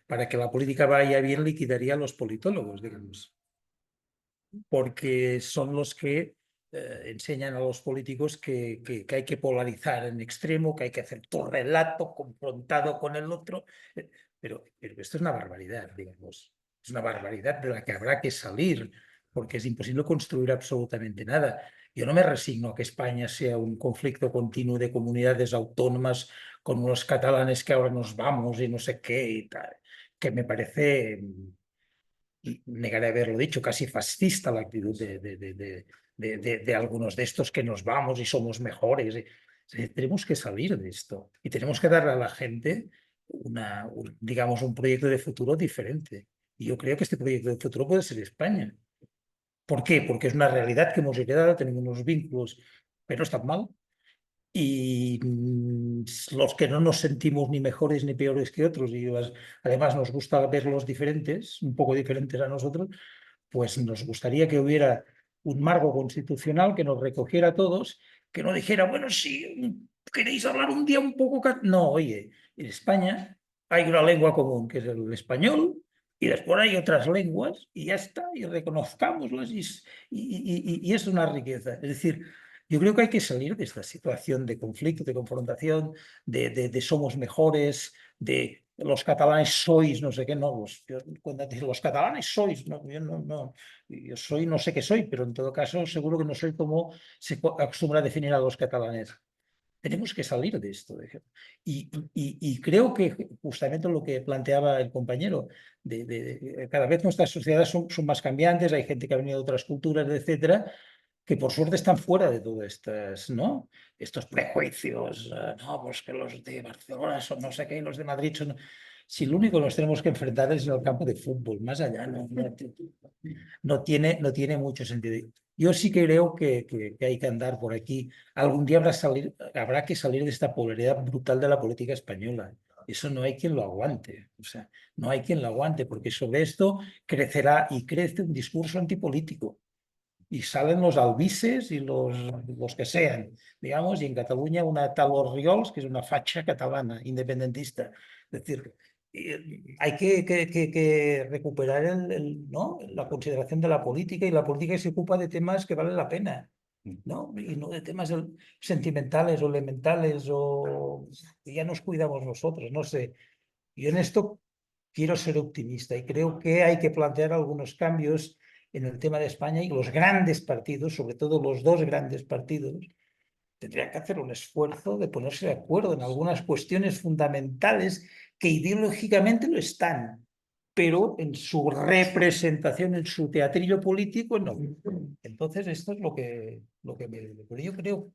para que la política vaya bien, liquidaría a los politólogos, digamos, porque son los que enseñan a los políticos que hay que polarizar en extremo, que hay que hacer todo relato confrontado con el otro. Pero esto es una barbaridad, digamos. Es una barbaridad de la que habrá que salir, porque es imposible construir absolutamente nada. Yo no me resigno a que España sea un conflicto continuo de comunidades autónomas con unos catalanes que ahora nos vamos y no sé qué y tal, que me parece, negaré haberlo dicho, casi fascista la actitud de algunos de estos que nos vamos y somos mejores. Tenemos que salir de esto y tenemos que darle a la gente digamos, un proyecto de futuro diferente. Y yo creo que este proyecto de futuro puede ser España. ¿Por qué? Porque es una realidad que hemos heredado, tenemos unos vínculos, pero no están mal. Y los que no nos sentimos ni mejores ni peores que otros, y además nos gusta verlos diferentes, un poco diferentes a nosotros, pues nos gustaría que hubiera un marco constitucional que nos recogiera a todos, que no dijera, bueno, si queréis hablar un día un poco... No, oye, en España hay una lengua común, que es el español, y después hay otras lenguas, y ya está, y reconozcámoslas, y es una riqueza. Es decir, yo creo que hay que salir de esta situación de conflicto, de confrontación, de somos mejores, de los catalanes sois, no sé qué, no, cuando dicen los catalanes sois, no, yo soy, no sé qué soy, pero en todo caso seguro que no soy como se acostumbra a definir a los catalanes. Tenemos que salir de esto. Y creo que justamente lo que planteaba el compañero, cada vez nuestras sociedades son más cambiantes, hay gente que ha venido de otras culturas, etcétera, que por suerte están fuera de todos estos prejuicios, no, pues que los de Barcelona son no sé qué, los de Madrid son... Si lo único que nos tenemos que enfrentar es en el campo de fútbol, más allá no tiene mucho sentido. Yo sí creo que hay que andar por aquí. Algún día habrá que salir de esta polaridad brutal de la política española. Eso no hay quien lo aguante. O sea, no hay quien lo aguante, porque sobre esto crecerá y crece un discurso antipolítico. Y salen los albises y los que sean, digamos, y en Cataluña una tal Orriols, que es una facha catalana, independentista. Es decir, hay que recuperar ¿no? la consideración de la política, y la política se ocupa de temas que valen la pena, ¿no? Y no de temas sentimentales o elementales o que ya nos cuidamos nosotros, no sé. Yo en esto quiero ser optimista y creo que hay que plantear algunos cambios en el tema de España, y los grandes partidos, sobre todo los dos grandes partidos, tendrían que hacer un esfuerzo de ponerse de acuerdo en algunas cuestiones fundamentales que ideológicamente lo están, pero en su representación, en su teatrillo político, no. Entonces, esto es lo que pero yo creo,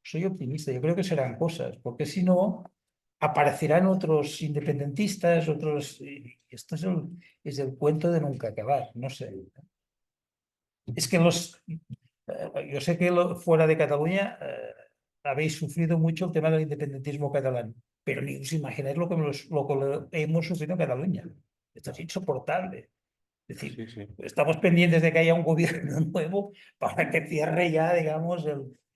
soy optimista, yo creo que serán cosas, porque si no, aparecerán otros independentistas, otros... Esto es el cuento de nunca acabar, no sé. Es que yo sé que fuera de Cataluña habéis sufrido mucho el tema del independentismo catalán, pero ni os imagináis lo que hemos sufrido en Cataluña. Esto es insoportable. Es decir, Sí, sí. estamos pendientes de que haya un gobierno nuevo para que cierre ya, digamos,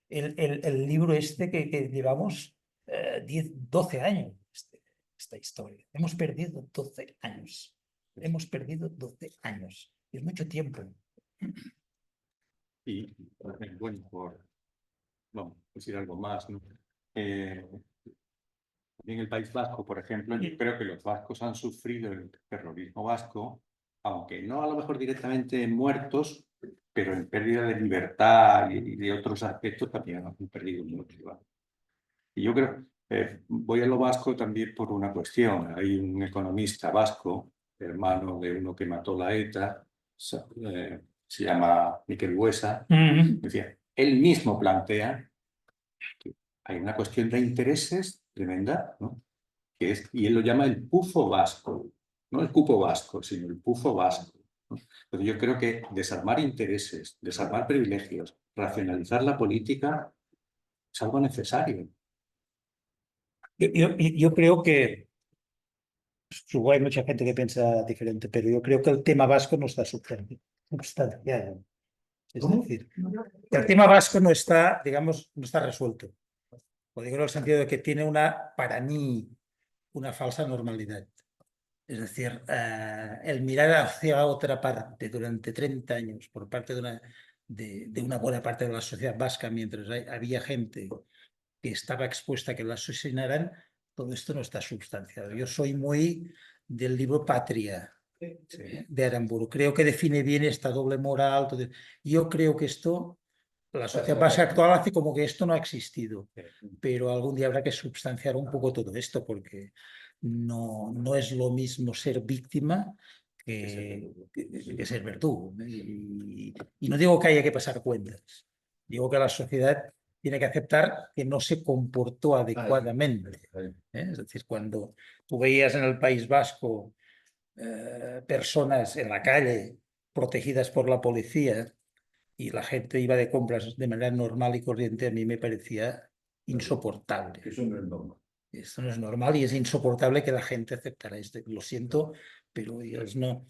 el libro este que llevamos 12 años, esta historia. Hemos perdido 12 años. Hemos perdido 12 años. Es mucho tiempo. Y, bueno, vamos, decir algo más, ¿no? En el País Vasco, por ejemplo, yo creo que los vascos han sufrido el terrorismo vasco, aunque no a lo mejor directamente en muertos, pero en pérdida de libertad y de otros aspectos también han perdido mucho, ¿vale? Y yo creo, voy a lo vasco también por una cuestión. Hay un economista vasco, hermano de uno que mató la ETA, se llama Miquel Buesa, decía, él mismo plantea que hay una cuestión de intereses tremenda, ¿no? Y él lo llama el pufo vasco, no el cupo vasco, sino el pufo vasco, ¿no? Entonces yo creo que desarmar intereses, desarmar privilegios, racionalizar la política es algo necesario. Yo creo que supongo hay mucha gente que piensa diferente, pero yo creo que el tema vasco no está substanciado. Es decir, que el tema vasco no está, digamos, no está resuelto. Lo digo en el sentido de que tiene para mí, una falsa normalidad. Es decir, el mirar hacia otra parte durante 30 años por parte de una buena parte de la sociedad vasca, mientras había gente que estaba expuesta a que la asesinaran, todo esto no está substanciado. Yo soy muy del libro Patria de Aramburu. Creo que define bien esta doble moral. Yo creo que la sociedad vasca actual hace como que esto no ha existido, pero algún día habrá que substanciar un poco todo esto, porque no es lo mismo ser víctima que ser verdugo. Y no digo que haya que pasar cuentas, digo que la sociedad tiene que aceptar que no se comportó adecuadamente. Es decir, cuando tú veías en el País Vasco personas en la calle protegidas por la policía y la gente iba de compras de manera normal y corriente, a mí me parecía insoportable. Eso no es normal. Esto no es normal y es insoportable que la gente aceptara esto. Lo siento, pero ellos no.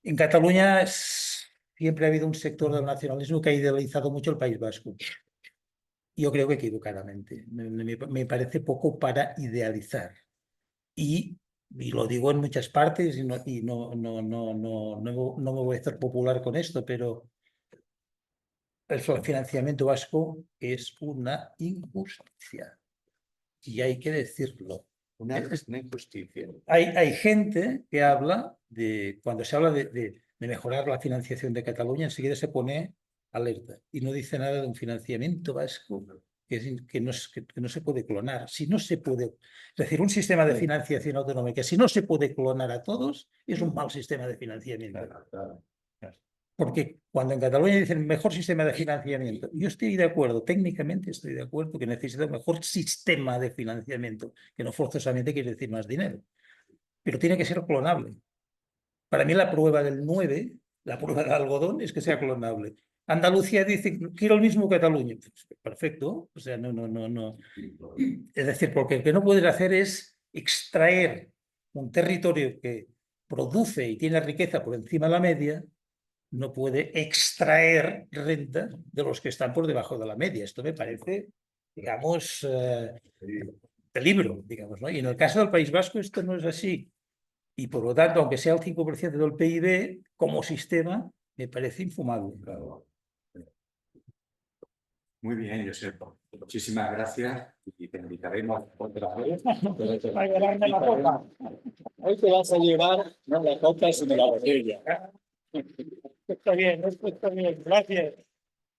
En Cataluña siempre ha habido un sector del nacionalismo que ha idealizado mucho el País Vasco. Yo creo que equivocadamente. Me parece poco para idealizar. Y lo digo en muchas partes y no me voy a hacer popular con esto, pero el financiamiento vasco es una injusticia. Y hay que decirlo. Una injusticia. Hay gente que habla cuando se habla de mejorar la financiación de Cataluña, enseguida se pone alerta y no dice nada de un financiamiento vasco que no se puede clonar. Si no se puede, es decir, un sistema de financiación autonómica, si no se puede clonar a todos, es un mal sistema de financiamiento. Porque cuando en Cataluña dicen mejor sistema de financiamiento, yo estoy de acuerdo, técnicamente estoy de acuerdo que necesita un mejor sistema de financiamiento, que no forzosamente quiere decir más dinero, pero tiene que ser clonable. Para mí la prueba del 9, la prueba del algodón, es que sea clonable. Andalucía dice, quiero el mismo Cataluña. Pues, perfecto, o sea, no. Es decir, porque lo que no puedes hacer es extraer un territorio que produce y tiene riqueza por encima de la media, no puede extraer renta de los que están por debajo de la media. Esto me parece, digamos, peligro, digamos, ¿no? Y en el caso del País Vasco esto no es así. Y por lo tanto, aunque sea el 5% del PIB, como sistema, me parece infumable. Muy bien, Josep. Muchísimas gracias y te invitaremos otra vez. Para llevarme la copa. Hoy te vas a llevar no la copa, sino la botella. Está bien, gracias.